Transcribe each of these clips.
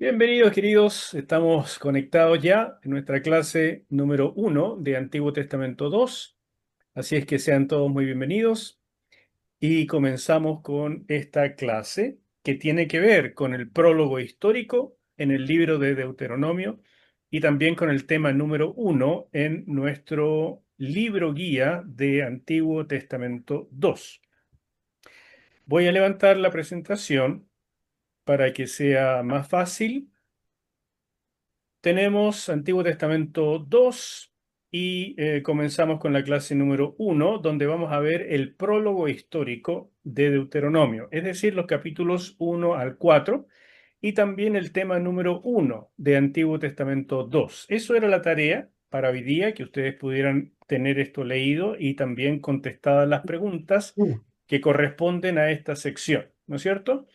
Bienvenidos, queridos. Estamos conectados ya en nuestra clase número 1 de Antiguo Testamento 2. Así es que sean todos muy bienvenidos. Y comenzamos con esta clase que tiene que ver con el prólogo histórico en el libro de Deuteronomio y también con el tema número 1 en nuestro libro guía de Antiguo Testamento 2. Voy a levantar la presentación para que sea más fácil. Tenemos Antiguo Testamento 2 y comenzamos con la clase número 1, donde vamos a ver el prólogo histórico de Deuteronomio, es decir, los capítulos 1 al 4 y también el tema número 1 de Antiguo Testamento 2. Eso era la tarea para hoy día, que ustedes pudieran tener esto leído y también contestadas las preguntas que corresponden a esta sección, ¿no es cierto?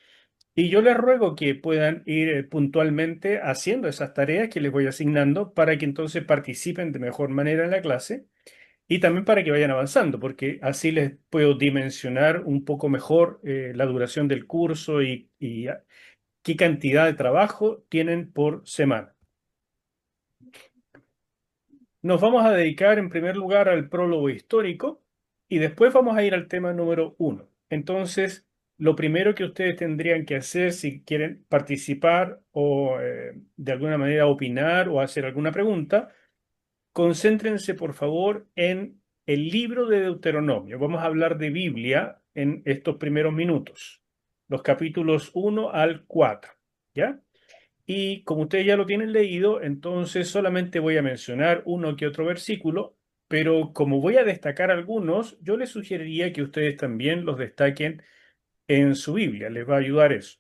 Y yo les ruego que puedan ir puntualmente haciendo esas tareas que les voy asignando para que entonces participen de mejor manera en la clase y también para que vayan avanzando, porque así les puedo dimensionar un poco mejor la duración del curso y qué cantidad de trabajo tienen por semana. Nos vamos a dedicar en primer lugar al prólogo histórico y después vamos a ir al tema número 1. Entonces, lo primero que ustedes tendrían que hacer si quieren participar o de alguna manera opinar o hacer alguna pregunta, concéntrense por favor en el libro de Deuteronomio. Vamos a hablar de Biblia en estos primeros minutos, los capítulos 1 al 4, ¿ya? Y como ustedes ya lo tienen leído, entonces solamente voy a mencionar uno que otro versículo, pero como voy a destacar algunos, yo les sugeriría que ustedes también los destaquen en su Biblia, les va a ayudar eso.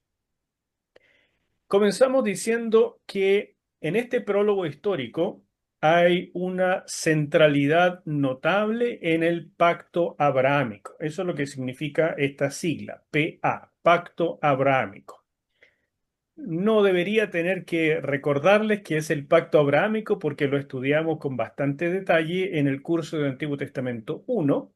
Comenzamos diciendo que en este prólogo histórico hay una centralidad notable en el pacto abrahámico. Eso es lo que significa esta sigla, PA, pacto abrahámico. No debería tener que recordarles que es el pacto abrahámico porque lo estudiamos con bastante detalle en el curso del Antiguo Testamento 1,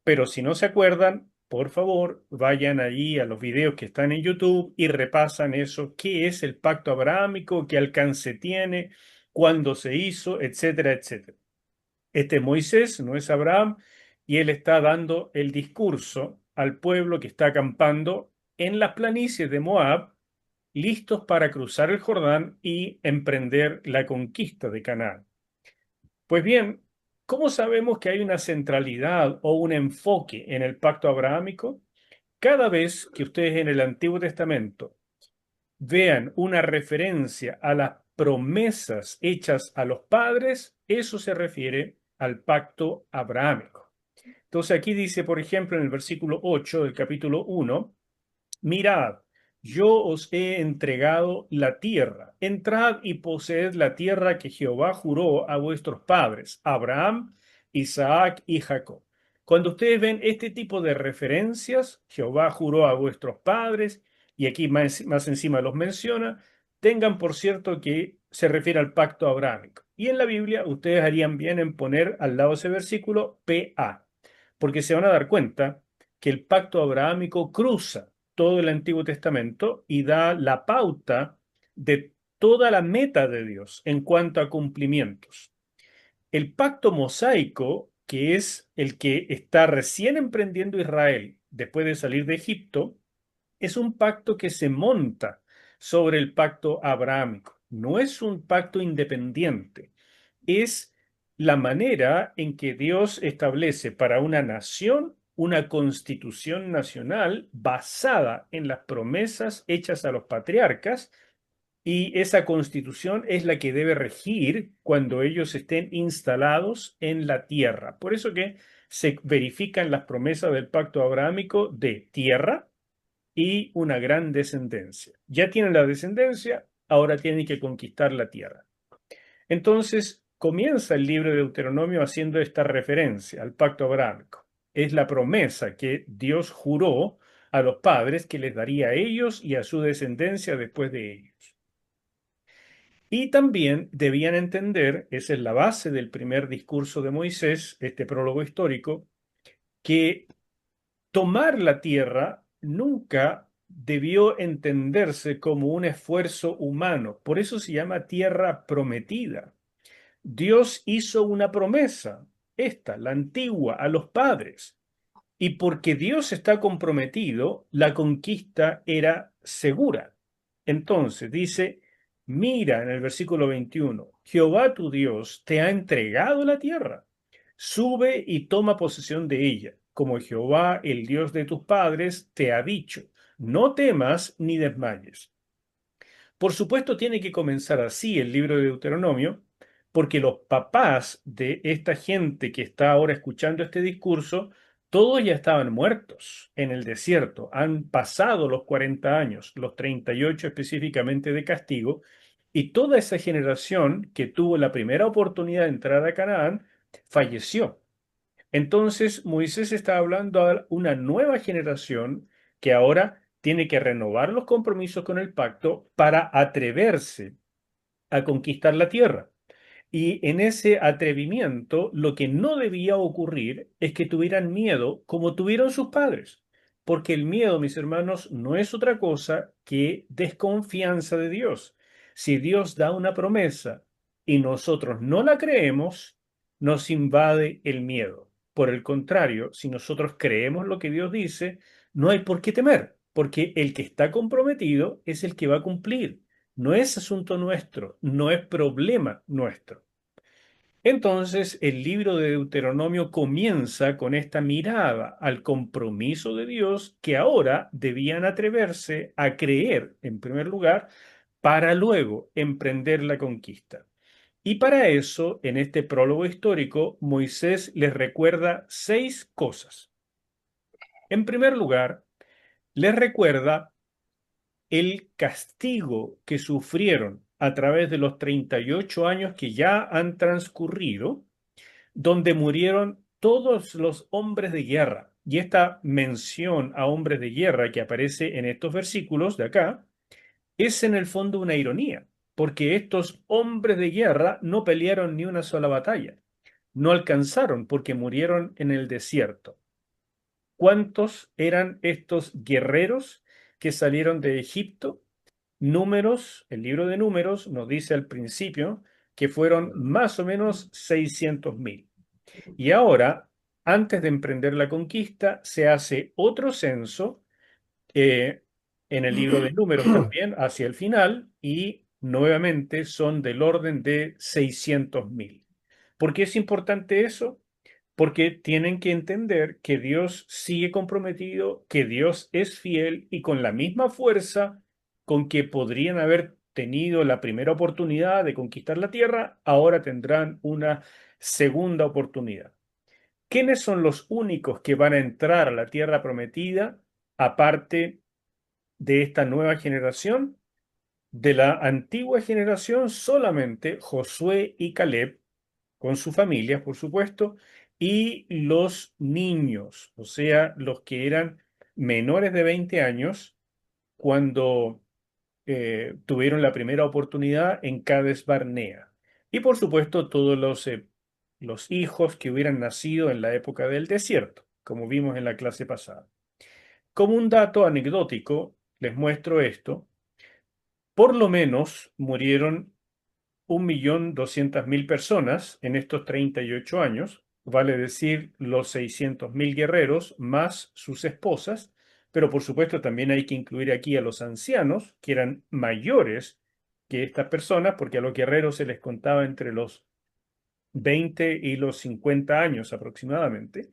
pero si no se acuerdan, por favor, vayan allí a los videos que están en YouTube y repasan eso, qué es el pacto abrahámico, qué alcance tiene, cuándo se hizo, etcétera, etcétera. Este es Moisés, no es Abraham, y él está dando el discurso al pueblo que está acampando en las planicies de Moab, listos para cruzar el Jordán y emprender la conquista de Canaán. Pues bien, ¿cómo sabemos que hay una centralidad o un enfoque en el pacto abrahámico? Cada vez que ustedes en el Antiguo Testamento vean una referencia a las promesas hechas a los padres, eso se refiere al pacto abrahámico. Entonces aquí dice, por ejemplo, en el versículo 8 del capítulo 1, mirad, yo os he entregado la tierra. Entrad y poseed la tierra que Jehová juró a vuestros padres, Abraham, Isaac y Jacob. Cuando ustedes ven este tipo de referencias, Jehová juró a vuestros padres, y aquí más encima los menciona, tengan por cierto que se refiere al pacto abrahámico. Y en la Biblia ustedes harían bien en poner al lado de ese versículo PA, porque se van a dar cuenta que el pacto abrahámico cruza todo el Antiguo Testamento y da la pauta de toda la meta de Dios en cuanto a cumplimientos. El pacto mosaico, que es el que está recién emprendiendo Israel después de salir de Egipto, es un pacto que se monta sobre el pacto abrahámico. No es un pacto independiente, es la manera en que Dios establece para una nación una constitución nacional basada en las promesas hechas a los patriarcas, y esa constitución es la que debe regir cuando ellos estén instalados en la tierra. Por eso que se verifican las promesas del pacto abrahámico de tierra y una gran descendencia. Ya tienen la descendencia, ahora tienen que conquistar la tierra. Entonces comienza el libro de Deuteronomio haciendo esta referencia al pacto abrahámico. Es la promesa que Dios juró a los padres que les daría a ellos y a su descendencia después de ellos. Y también debían entender, esa es la base del primer discurso de Moisés, este prólogo histórico, que tomar la tierra nunca debió entenderse como un esfuerzo humano. Por eso se llama tierra prometida. Dios hizo una promesa, esta, la antigua, a los padres. Y porque Dios está comprometido, la conquista era segura. Entonces dice, mira en el versículo 21, Jehová tu Dios te ha entregado la tierra. Sube y toma posesión de ella, como Jehová, el Dios de tus padres, te ha dicho. No temas ni desmayes. Por supuesto, tiene que comenzar así el libro de Deuteronomio, porque los papás de esta gente que está ahora escuchando este discurso, todos ya estaban muertos en el desierto. Han pasado los 40 años, los 38 específicamente de castigo, y toda esa generación que tuvo la primera oportunidad de entrar a Canaán falleció. Entonces Moisés está hablando a una nueva generación que ahora tiene que renovar los compromisos con el pacto para atreverse a conquistar la tierra. Y en ese atrevimiento, lo que no debía ocurrir es que tuvieran miedo como tuvieron sus padres. Porque el miedo, mis hermanos, no es otra cosa que desconfianza de Dios. Si Dios da una promesa y nosotros no la creemos, nos invade el miedo. Por el contrario, si nosotros creemos lo que Dios dice, no hay por qué temer, porque el que está comprometido es el que va a cumplir. No es asunto nuestro, no es problema nuestro. Entonces, el libro de Deuteronomio comienza con esta mirada al compromiso de Dios que ahora debían atreverse a creer, en primer lugar, para luego emprender la conquista. Y para eso, en este prólogo histórico, Moisés les recuerda 6 cosas. En primer lugar, les recuerda el castigo que sufrieron a través de los 38 años que ya han transcurrido, donde murieron todos los hombres de guerra. Y esta mención a hombres de guerra que aparece en estos versículos de acá es en el fondo una ironía, porque estos hombres de guerra no pelearon ni una sola batalla, no alcanzaron porque murieron en el desierto. ¿Cuántos eran estos guerreros que salieron de Egipto? Números, el libro de Números nos dice al principio que fueron más o menos 600.000. Y ahora, antes de emprender la conquista, se hace otro censo eh, en el libro de Números también, hacia el final, y nuevamente son del orden de 600.000. ¿Por qué es importante eso? Porque tienen que entender que Dios sigue comprometido, que Dios es fiel y con la misma fuerza con que podrían haber tenido la primera oportunidad de conquistar la tierra, ahora tendrán una segunda oportunidad. ¿Quiénes son los únicos que van a entrar a la tierra prometida aparte de esta nueva generación? De la antigua generación solamente Josué y Caleb con sus familias, por supuesto, y los niños, o sea, los que eran menores de 20 años cuando tuvieron la primera oportunidad en Cades Barnea. Y por supuesto, todos los hijos que hubieran nacido en la época del desierto, como vimos en la clase pasada. Como un dato anecdótico, les muestro esto. Por lo menos murieron 1.200.000 personas en estos 38 años, vale decir los 600.000 guerreros más sus esposas, pero por supuesto también hay que incluir aquí a los ancianos, que eran mayores que estas personas, porque a los guerreros se les contaba entre los 20 y los 50 años aproximadamente.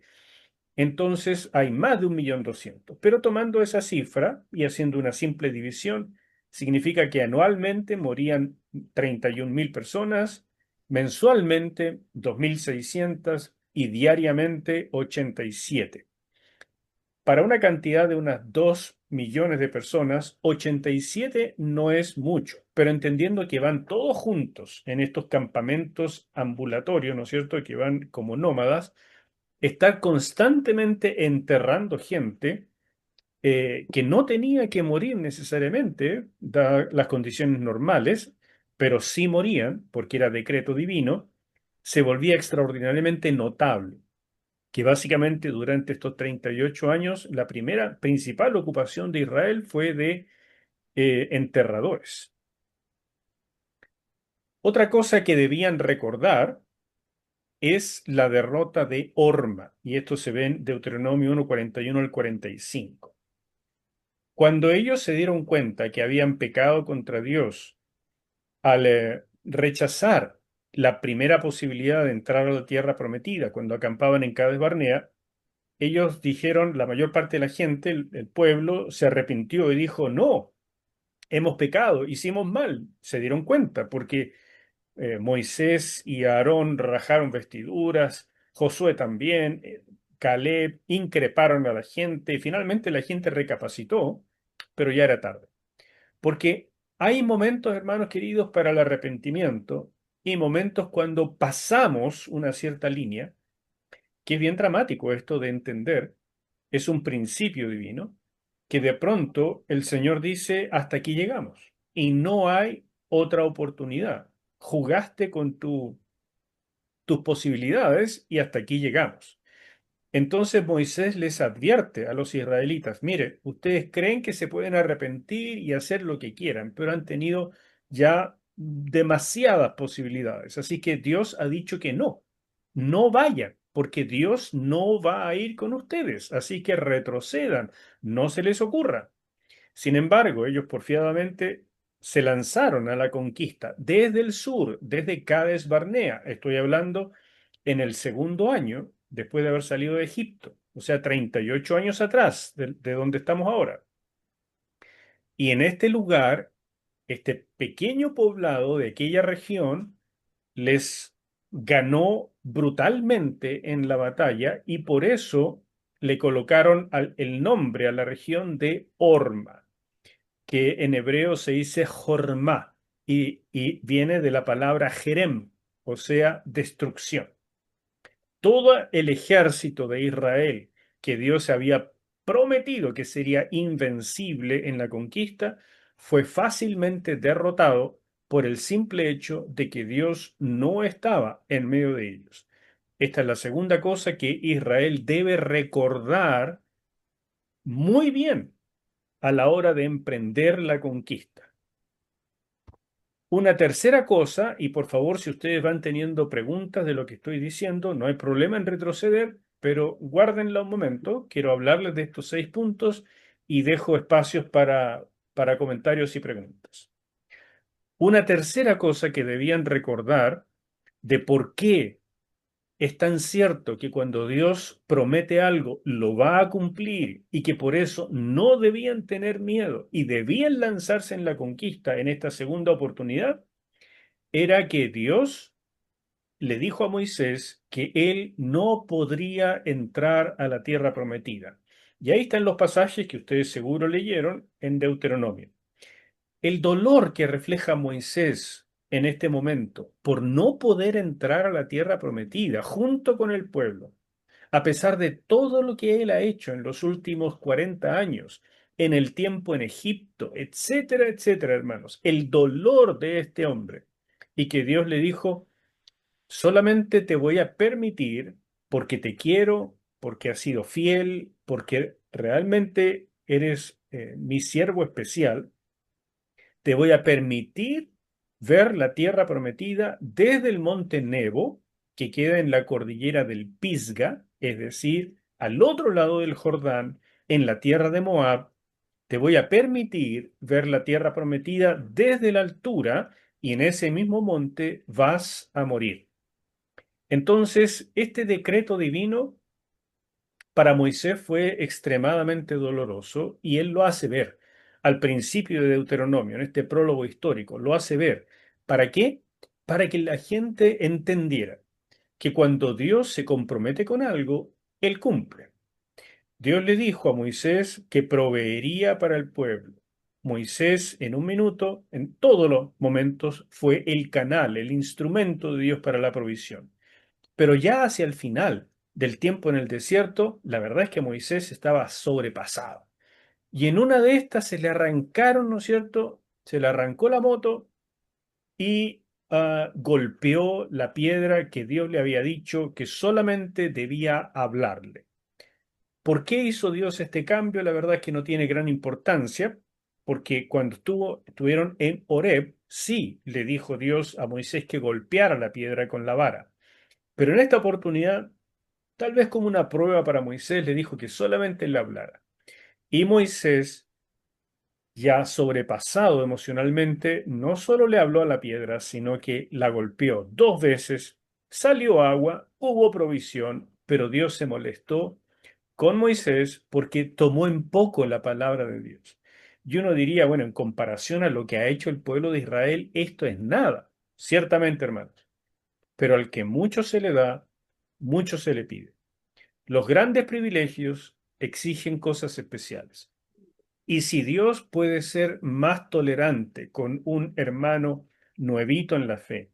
Entonces hay más de 1.200.000. Pero tomando esa cifra y haciendo una simple división, significa que anualmente morían 31.000 personas, mensualmente 2.600 y diariamente 87. Para una cantidad de unas 2 millones de personas, 87 no es mucho, pero entendiendo que van todos juntos en estos campamentos ambulatorios, ¿no es cierto?, que van como nómadas, estar constantemente enterrando gente que no tenía que morir necesariamente, dadas las condiciones normales, pero sí morían, porque era decreto divino, se volvía extraordinariamente notable. que básicamente durante estos 38 años la primera principal ocupación de Israel fue de enterradores. Otra cosa que debían recordar es la derrota de Orma, y esto se ve en Deuteronomio 1:41 al 45. Cuando ellos se dieron cuenta que habían pecado contra Dios al rechazar la primera posibilidad de entrar a la tierra prometida cuando acampaban en Cades Barnea, ellos dijeron, la mayor parte de la gente, el pueblo, se arrepintió y dijo, no, hemos pecado, hicimos mal. Se dieron cuenta porque Moisés y Aarón rajaron vestiduras, Josué también, Caleb increparon a la gente y finalmente la gente recapacitó, pero ya era tarde. Porque hay momentos, hermanos queridos, para el arrepentimiento y momentos cuando pasamos una cierta línea, que es bien dramático esto de entender, es un principio divino, que de pronto el Señor dice, hasta aquí llegamos y no hay otra oportunidad. Jugaste con tus posibilidades y hasta aquí llegamos. Entonces Moisés les advierte a los israelitas, mire, ustedes creen que se pueden arrepentir y hacer lo que quieran, pero han tenido ya demasiadas posibilidades. Así que Dios ha dicho que no, no vayan, porque Dios no va a ir con ustedes. Así que retrocedan, no se les ocurra. Sin embargo, ellos porfiadamente se lanzaron a la conquista desde el sur, desde Cades Barnea. Estoy hablando en el segundo año después de haber salido de Egipto, o sea, 38 años atrás de donde estamos ahora. Y en este lugar, este pequeño poblado de aquella región les ganó brutalmente en la batalla y por eso le colocaron el nombre a la región de Orma, que en hebreo se dice Jormá y viene de la palabra Jerem, o sea, destrucción. Todo el ejército de Israel que Dios había prometido que sería invencible en la conquista, fue fácilmente derrotado por el simple hecho de que Dios no estaba en medio de ellos. Esta es la segunda cosa que Israel debe recordar muy bien a la hora de emprender la conquista. Una tercera cosa, y por favor, si ustedes van teniendo preguntas de lo que estoy diciendo, no hay problema en retroceder, pero guárdenla un momento. Quiero hablarles de estos 6 puntos y dejo espacios para comentarios y preguntas. Una tercera cosa que debían recordar de por qué es tan cierto que cuando Dios promete algo, lo va a cumplir y que por eso no debían tener miedo y debían lanzarse en la conquista en esta segunda oportunidad, era que Dios le dijo a Moisés que él no podría entrar a la tierra prometida. Y ahí están los pasajes que ustedes seguro leyeron en Deuteronomio. El dolor que refleja Moisés en este momento por no poder entrar a la tierra prometida junto con el pueblo, a pesar de todo lo que él ha hecho en los últimos 40 años, en el tiempo en Egipto, etcétera, etcétera, hermanos, el dolor de este hombre. Y que Dios le dijo, solamente te voy a permitir, porque te quiero, porque has sido fiel, porque realmente eres mi siervo especial, te voy a permitir ver la tierra prometida desde el monte Nebo, que queda en la cordillera del Pisga, es decir, al otro lado del Jordán, en la tierra de Moab. Te voy a permitir ver la tierra prometida desde la altura y en ese mismo monte vas a morir. Entonces, este decreto divino para Moisés fue extremadamente doloroso y él lo hace ver al principio de Deuteronomio, en este prólogo histórico, lo hace ver. ¿Para qué? Para que la gente entendiera que cuando Dios se compromete con algo, Él cumple. Dios le dijo a Moisés que proveería para el pueblo. Moisés, en un minuto, en todos los momentos, fue el canal, el instrumento de Dios para la provisión. Pero ya hacia el final del tiempo en el desierto, la verdad es que Moisés estaba sobrepasado. Y en una de estas se le arrancaron, ¿no es cierto? Se le arrancó la moto y golpeó la piedra que Dios le había dicho que solamente debía hablarle. ¿Por qué hizo Dios este cambio? La verdad es que no tiene gran importancia, porque cuando estuvieron en Horeb, sí le dijo Dios a Moisés que golpeara la piedra con la vara. Pero en esta oportunidad, tal vez como una prueba para Moisés, le dijo que solamente le hablara. Y Moisés, ya sobrepasado emocionalmente, no solo le habló a la piedra, sino que la golpeó 2 veces, salió agua, hubo provisión, pero Dios se molestó con Moisés porque tomó en poco la palabra de Dios. Y uno diría, bueno, en comparación a lo que ha hecho el pueblo de Israel, esto es nada. Ciertamente, hermanos, pero al que mucho se le da, mucho se le pide. Los grandes privilegios exigen cosas especiales. Y si Dios puede ser más tolerante con un hermano nuevito en la fe,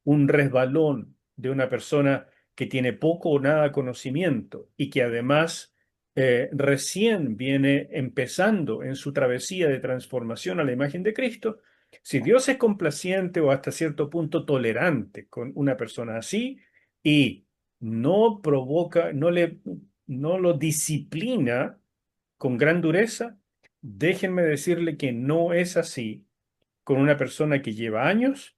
un resbalón de una persona que tiene poco o nada conocimiento y que además recién viene empezando en su travesía de transformación a la imagen de Cristo, si Dios es complaciente o hasta cierto punto tolerante con una persona así y no provoca, no lo disciplina con gran dureza, déjenme decirle que no es así con una persona que lleva años,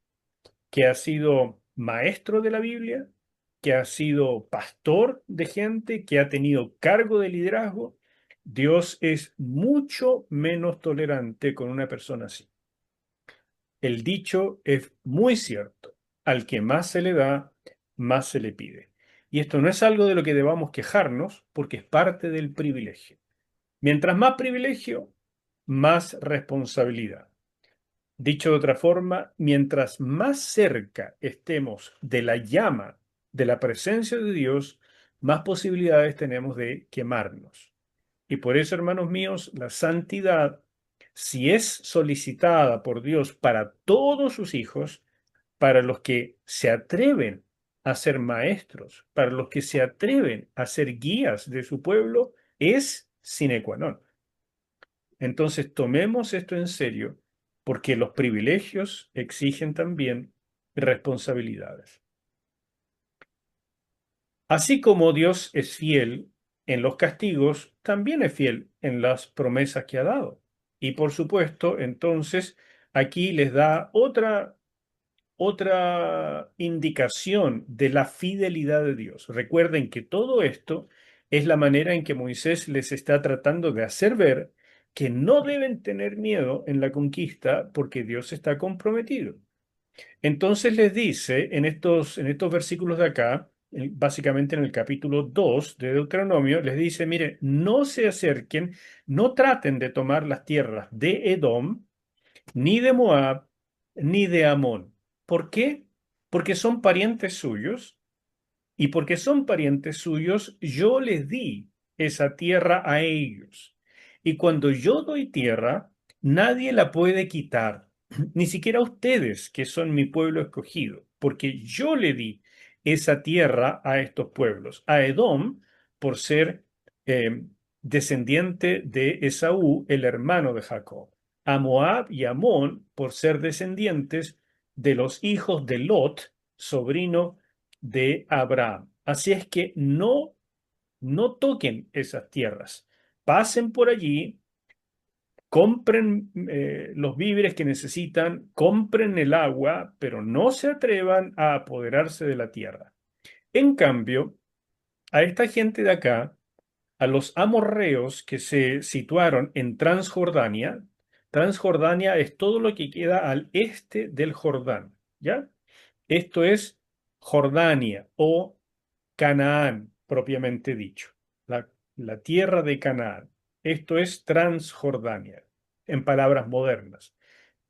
que ha sido maestro de la Biblia, que ha sido pastor de gente, que ha tenido cargo de liderazgo. Dios es mucho menos tolerante con una persona así. El dicho es muy cierto. Al que más se le da, más se le pide. Y esto no es algo de lo que debamos quejarnos, porque es parte del privilegio. Mientras más privilegio, más responsabilidad. Dicho de otra forma, mientras más cerca estemos de la llama de la presencia de Dios, más posibilidades tenemos de quemarnos. Y por eso, hermanos míos, la santidad, si es solicitada por Dios para todos sus hijos, para los que se atreven a ser maestros, para los que se atreven a ser guías de su pueblo, es sine qua non. Entonces, tomemos esto en serio, porque los privilegios exigen también responsabilidades. Así como Dios es fiel en los castigos, también es fiel en las promesas que ha dado. Y por supuesto, entonces, aquí les da otra indicación de la fidelidad de Dios. Recuerden que todo esto es la manera en que Moisés les está tratando de hacer ver que no deben tener miedo en la conquista porque Dios está comprometido. Entonces les dice en estos versículos de acá, básicamente en el capítulo 2 de Deuteronomio, les dice, mire, no se acerquen, no traten de tomar las tierras de Edom, ni de Moab, ni de Amón. ¿Por qué? Porque son parientes suyos, y porque son parientes suyos, yo les di esa tierra a ellos. Y cuando yo doy tierra, nadie la puede quitar, ni siquiera ustedes, que son mi pueblo escogido, porque yo le di esa tierra a estos pueblos, a Edom, por ser eh, descendiente de Esaú, el hermano de Jacob, a Moab y a Amón, por ser descendientes de los hijos de Lot, sobrino de Abraham. Así es que no toquen esas tierras. Pasen por allí, compren los víveres que necesitan, compren el agua, pero no se atrevan a apoderarse de la tierra. En cambio, a esta gente de acá, a los amorreos que se situaron en Transjordania, Transjordania es todo lo que queda al este del Jordán, ¿ya? Esto es Jordania o Canaán, propiamente dicho, la tierra de Canaán. Esto es Transjordania, en palabras modernas,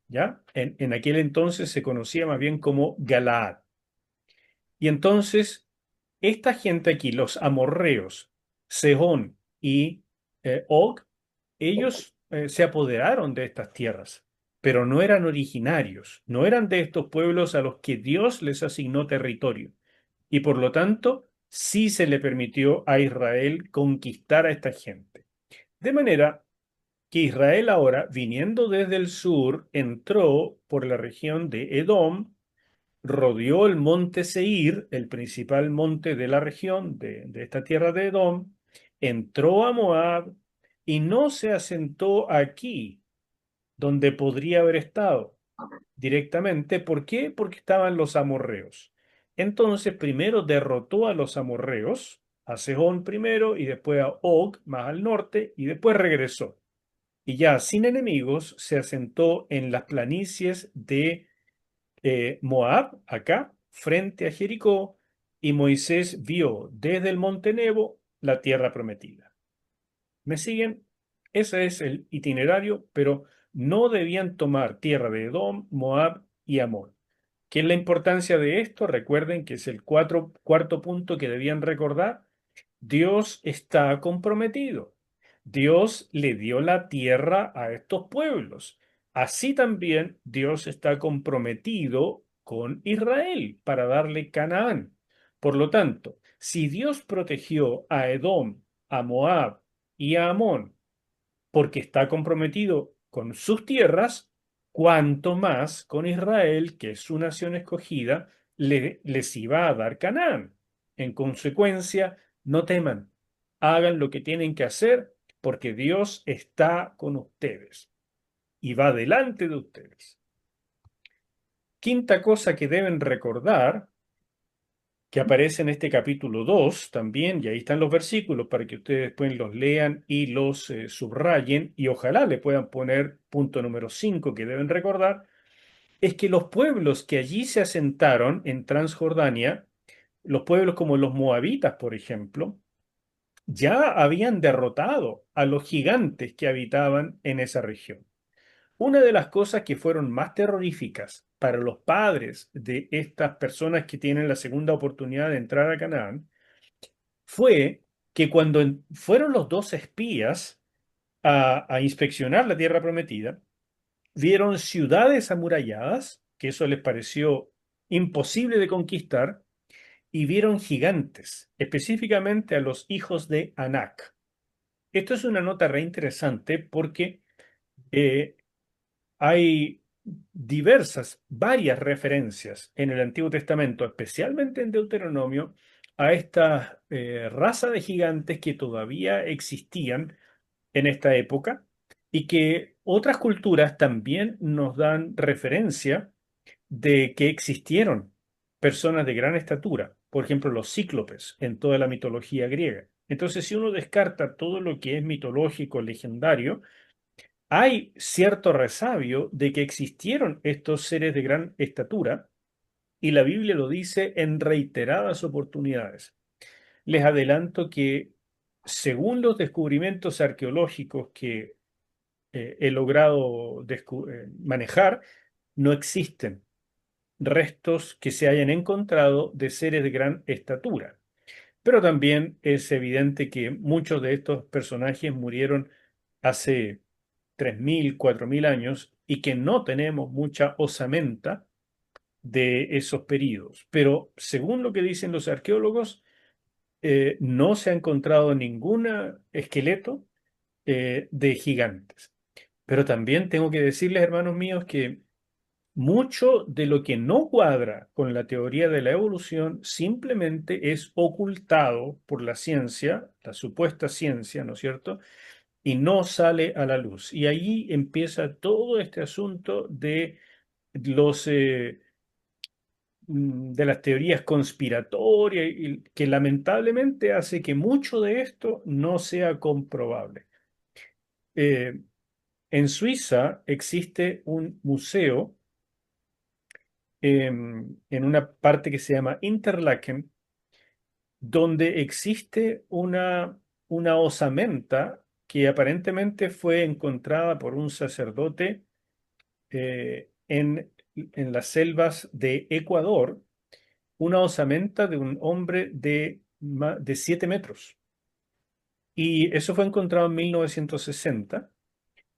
¿ya? En aquel entonces se conocía más bien como Galaad. Y entonces, esta gente aquí, los amorreos, Sehón y Og, ellos se apoderaron de estas tierras, pero no eran originarios, no eran de estos pueblos a los que Dios les asignó territorio. Y por lo tanto, sí se le permitió a Israel conquistar a esta gente. De manera que Israel ahora, viniendo desde el sur, entró por la región de Edom, rodeó el monte Seir, el principal monte de la región de esta tierra de Edom, entró a Moab y no se asentó aquí, donde podría haber estado directamente. ¿Por qué? Porque estaban los amorreos. Entonces, primero derrotó a los amorreos, a Sehón primero y después a Og, más al norte, y después regresó. Y ya sin enemigos se asentó en las planicies de Moab, acá, frente a Jericó, y Moisés vio desde el monte Nebo la tierra prometida. ¿Me siguen? Ese es el itinerario, pero no debían tomar tierra de Edom, Moab y Amón. ¿Qué es la importancia de esto? Recuerden que es el cuarto punto que debían recordar. Dios está comprometido. Dios le dio la tierra a estos pueblos. Así también Dios está comprometido con Israel para darle Canaán. Por lo tanto, si Dios protegió a Edom, a Moab y a Amón porque está comprometido con sus tierras, cuanto más con Israel, que es su nación escogida, les iba a dar Canaán. En consecuencia, no teman, hagan lo que tienen que hacer, porque Dios está con ustedes y va delante de ustedes. Quinta cosa que deben recordar, que aparece en este capítulo 2 también, y ahí están los versículos para que ustedes después los lean y los subrayen, y ojalá le puedan poner punto número 5 que deben recordar, es que los pueblos que allí se asentaron en Transjordania, los pueblos como los moabitas, por ejemplo, ya habían derrotado a los gigantes que habitaban en esa región. Una de las cosas que fueron más terroríficas para los padres de estas personas que tienen la segunda oportunidad de entrar a Canaán fue que cuando fueron los dos espías a inspeccionar la tierra prometida, vieron ciudades amuralladas, que eso les pareció imposible de conquistar, y vieron gigantes, específicamente a los hijos de Anac. Esto es una nota re interesante porque eh, hay varias referencias en el Antiguo Testamento, especialmente en Deuteronomio, a esta raza de gigantes que todavía existían en esta época y que otras culturas también nos dan referencia de que existieron personas de gran estatura, por ejemplo, los cíclopes en toda la mitología griega. Entonces, si uno descarta todo lo que es mitológico, legendario, hay cierto resabio de que existieron estos seres de gran estatura y la Biblia lo dice en reiteradas oportunidades. Les adelanto que según los descubrimientos arqueológicos que he logrado manejar, no existen restos que se hayan encontrado de seres de gran estatura. Pero también es evidente que muchos de estos personajes murieron hace 3000, 4000 años y que no tenemos mucha osamenta de esos periodos. Pero según lo que dicen los arqueólogos, no se ha encontrado ningún esqueleto de gigantes. Pero también tengo que decirles, hermanos míos, que mucho de lo que no cuadra con la teoría de la evolución simplemente es ocultado por la ciencia, la supuesta ciencia, ¿no es cierto? Y no sale a la luz. Y ahí empieza todo este asunto de los de las teorías conspiratorias y que lamentablemente hace que mucho de esto no sea comprobable. Eh, en Suiza existe un museo en una parte que se llama Interlaken, donde existe una osamenta que aparentemente fue encontrada por un sacerdote en las selvas de Ecuador, una osamenta de un hombre de 7 metros. Y eso fue encontrado en 1960.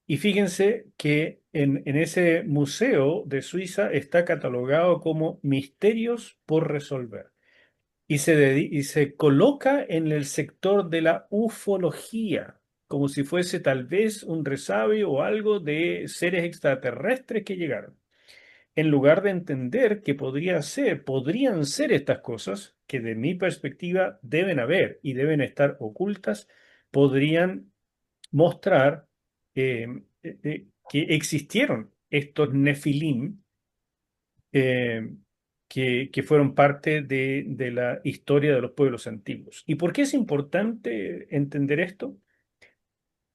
Y fíjense que en ese museo de Suiza está catalogado como misterios por resolver. Y se coloca en el sector de la ufología, como si fuese tal vez un resabio o algo de seres extraterrestres que llegaron. en lugar de entender que podrían ser estas cosas que de mi perspectiva deben haber y deben estar ocultas, podrían mostrar que existieron estos nefilim eh, que fueron parte de la historia de los pueblos antiguos. ¿Y por qué es importante entender esto?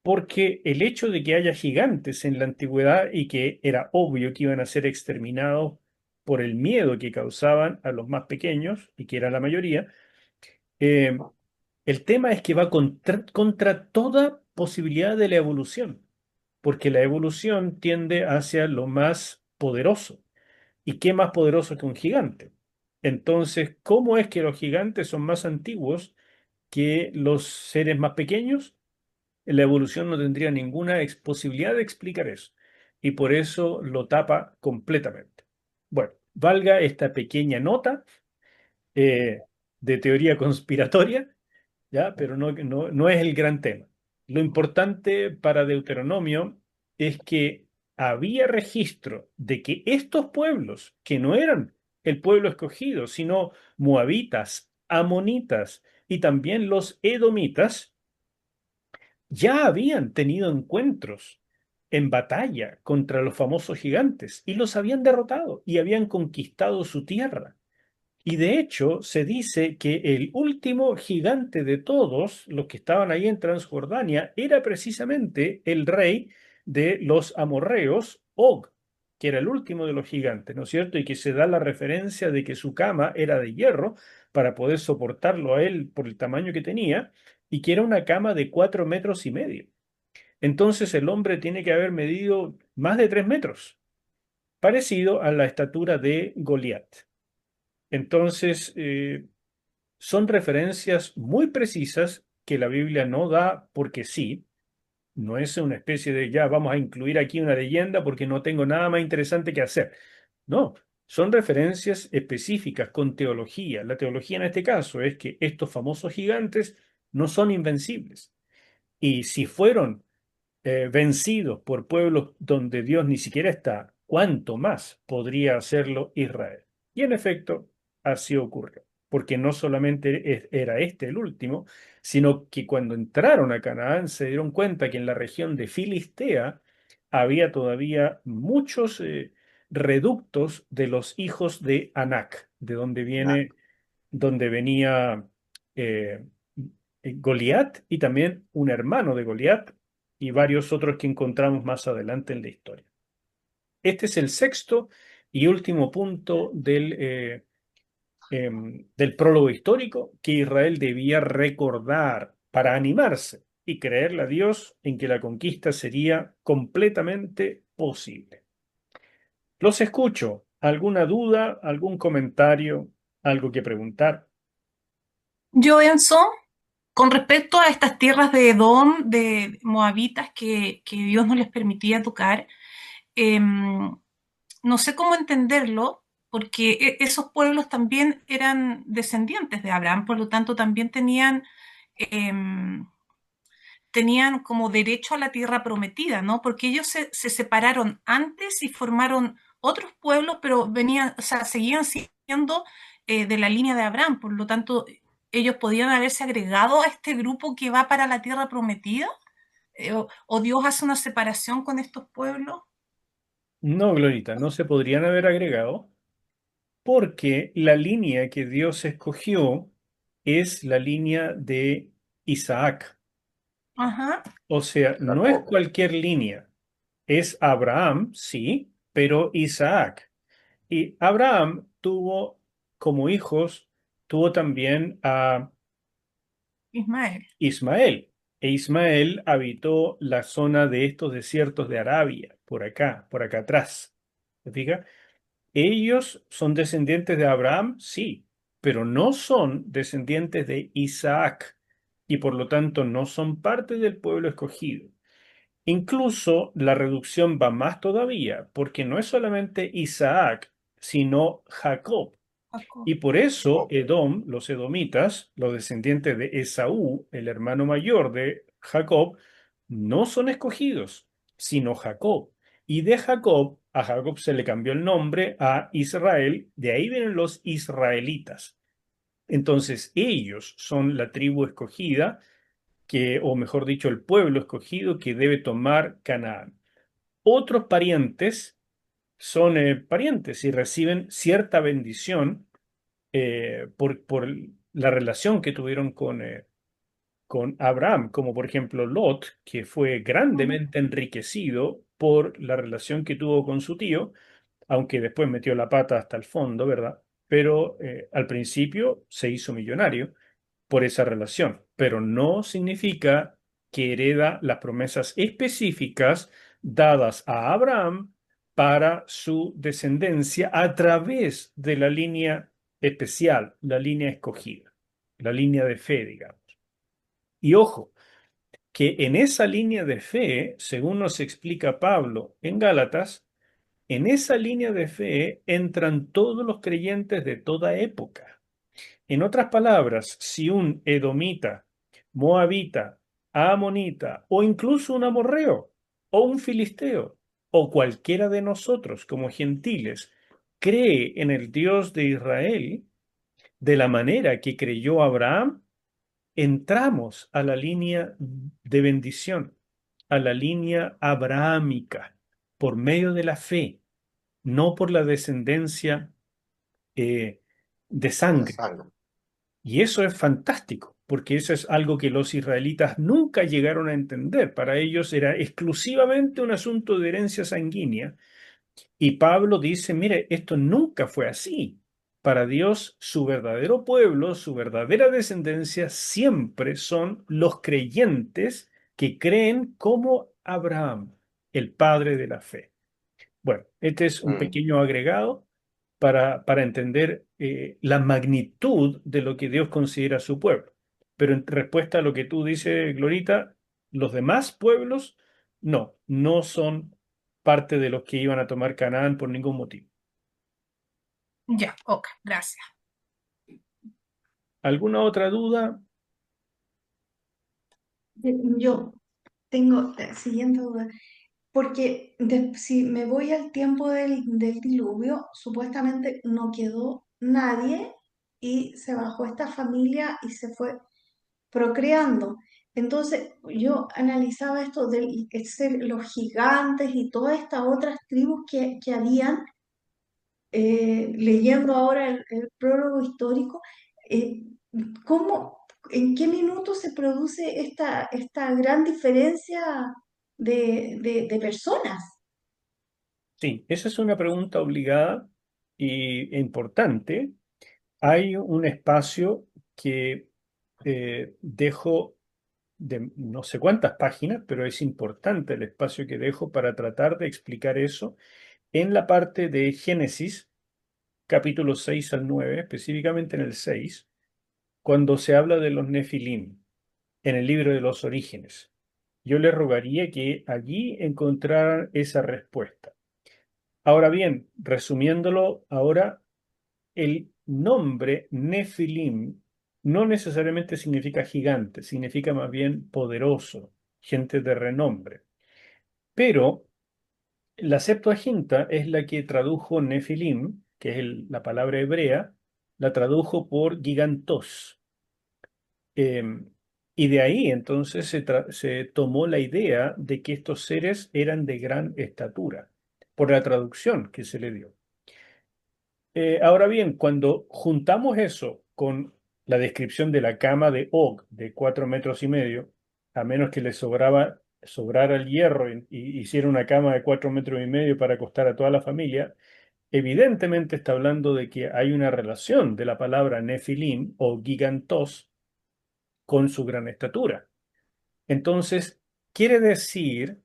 Porque el hecho de que haya gigantes en la antigüedad y que era obvio que iban a ser exterminados por el miedo que causaban a los más pequeños, y que era la mayoría, eh, el tema es que va contra toda posibilidad de la evolución, porque la evolución tiende hacia lo más poderoso. ¿Y qué más poderoso que un gigante? Entonces, ¿cómo es que los gigantes son más antiguos que los seres más pequeños? La evolución no tendría ninguna posibilidad de explicar eso. Y por eso lo tapa completamente. Bueno, valga esta pequeña nota eh, de teoría conspiratoria, ¿ya? Pero no es el gran tema. Lo importante para Deuteronomio es que había registro de que estos pueblos, que no eran el pueblo escogido, sino moabitas, amonitas y también los edomitas, ya habían tenido encuentros en batalla contra los famosos gigantes y los habían derrotado y habían conquistado su tierra. Y de hecho, se dice que el último gigante de todos los que estaban ahí en Transjordania era precisamente el rey de los amorreos, Og, que era el último de los gigantes, ¿no es cierto? Y que se da la referencia de que su cama era de hierro para poder soportarlo a él por el tamaño que tenía, y que era una cama de 4,5 metros. Entonces el hombre tiene que haber medido más de 3 metros, parecido a la estatura de Goliat. Entonces, son referencias muy precisas que la Biblia no da porque sí. No es una especie de ya vamos a incluir aquí una leyenda porque no tengo nada más interesante que hacer. No, son referencias específicas con teología. La teología en este caso es que estos famosos gigantes no son invencibles. Y si fueron vencidos por pueblos donde Dios ni siquiera está, ¿cuánto más podría hacerlo Israel? Y en efecto, así ocurrió, porque no solamente era este el último, sino que cuando entraron a Canaán se dieron cuenta que en la región de Filistea había todavía muchos reductos de los hijos de Anac, de donde venía eh, Goliat y también un hermano de Goliat y varios otros que encontramos más adelante en la historia. Este es el sexto y último punto del prólogo histórico que Israel debía recordar para animarse y creerle a Dios en que la conquista sería completamente posible. Los escucho. ¿Alguna duda, algún comentario, algo que preguntar? Yo, Enzo, con respecto a estas tierras de Edom, de Moabitas, que Dios no les permitía tocar, no sé cómo entenderlo, porque esos pueblos también eran descendientes de Abraham, por lo tanto también em, tenían como derecho a la tierra prometida, ¿no? Porque ellos se separaron antes y formaron otros pueblos, pero venían, o sea, seguían siendo de la línea de Abraham, por lo tanto, ellos podían haberse agregado a este grupo que va para la tierra prometida, o Dios hace una separación con estos pueblos. No, Glorita, no se podrían haber agregado porque la línea que Dios escogió es la línea de Isaac. Ajá, O sea, no es cualquier línea. Es Abraham, sí, pero Isaac. Y Abraham tuvo como hijos, tuvo también a Ismael. Ismael. E Ismael habitó la zona de estos desiertos de Arabia, por acá atrás. ¿Se fija? Ellos son descendientes de Abraham, sí, pero no son descendientes de Isaac y por lo tanto no son parte del pueblo escogido. Incluso la reducción va más todavía, porque no es solamente Isaac, sino Jacob. Jacob. Y por eso Edom, los edomitas, los descendientes de Esaú, el hermano mayor de Jacob, no son escogidos, sino Jacob. Y de Jacob, a Jacob se le cambió el nombre a Israel, de ahí vienen los israelitas. Entonces, ellos son la tribu escogida, que, o mejor dicho, el pueblo escogido que debe tomar Canaán. Otros parientes son parientes y reciben cierta bendición por la relación que tuvieron con Abraham, como por ejemplo Lot, que fue grandemente enriquecido por la relación que tuvo con su tío, aunque después metió la pata hasta el fondo, ¿verdad? Pero al principio se hizo millonario por esa relación, pero no significa que hereda las promesas específicas dadas a Abraham para su descendencia a través de la línea especial, la línea escogida, la línea de fe, digamos. Y ojo, que en esa línea de fe, según nos explica Pablo en Gálatas, en esa línea de fe entran todos los creyentes de toda época. En otras palabras, si un edomita, moabita, amonita o incluso un amorreo o un filisteo o cualquiera de nosotros como gentiles cree en el Dios de Israel de la manera que creyó Abraham, entramos a la línea de bendición, a la línea abrahámica, por medio de la fe, no por la descendencia eh, de de sangre. sangre. Y eso es fantástico, porque eso es algo que los israelitas nunca llegaron a entender. Para ellos era exclusivamente un asunto de herencia sanguínea. Y Pablo dice, mire, esto nunca fue así. Para Dios, su verdadero pueblo, su verdadera descendencia, siempre son los creyentes que creen como Abraham, el padre de la fe. Bueno, este es un Mm. pequeño agregado para entender la magnitud de lo que Dios considera su pueblo. Pero en respuesta a lo que tú dices, Glorita, los demás pueblos no son parte de los que iban a tomar Canaán por ningún motivo. Ya, ok, gracias. ¿Alguna otra duda? Yo tengo la siguiente duda, porque si me voy al tiempo del diluvio, supuestamente no quedó nadie y se bajó esta familia y se fue procreando. Entonces yo analizaba esto de ser los gigantes y todas estas otras tribus que habían, leyendo ahora el prólogo histórico, eh, ¿cómo, en qué minuto se produce esta gran diferencia de personas? Sí, esa es una pregunta obligada e importante. Hay un espacio que dejo de no sé cuántas páginas, pero es importante el espacio que dejo para tratar de explicar eso en la parte de Génesis, capítulo 6 al 9, específicamente en el 6, cuando se habla de los Nefilim, en el libro de los orígenes. Yo le rogaría que allí encontraran esa respuesta. Ahora bien, resumiéndolo ahora, el nombre Nefilim no necesariamente significa gigante, significa más bien poderoso, gente de renombre. Pero la Septuaginta es la que tradujo Nefilim, que es la palabra hebrea, la tradujo por gigantos. Em, y de ahí entonces se tomó la idea de que estos seres eran de gran estatura, por la traducción que se le dio. Ahora bien, cuando juntamos eso con la descripción de la cama de Og de 4,5 metros, a menos que le sobrara el hierro y hiciera una cama de 4,5 metros para acostar a toda la familia, evidentemente está hablando de que hay una relación de la palabra Nefilim o gigantos con su gran estatura. Entonces, quiere decir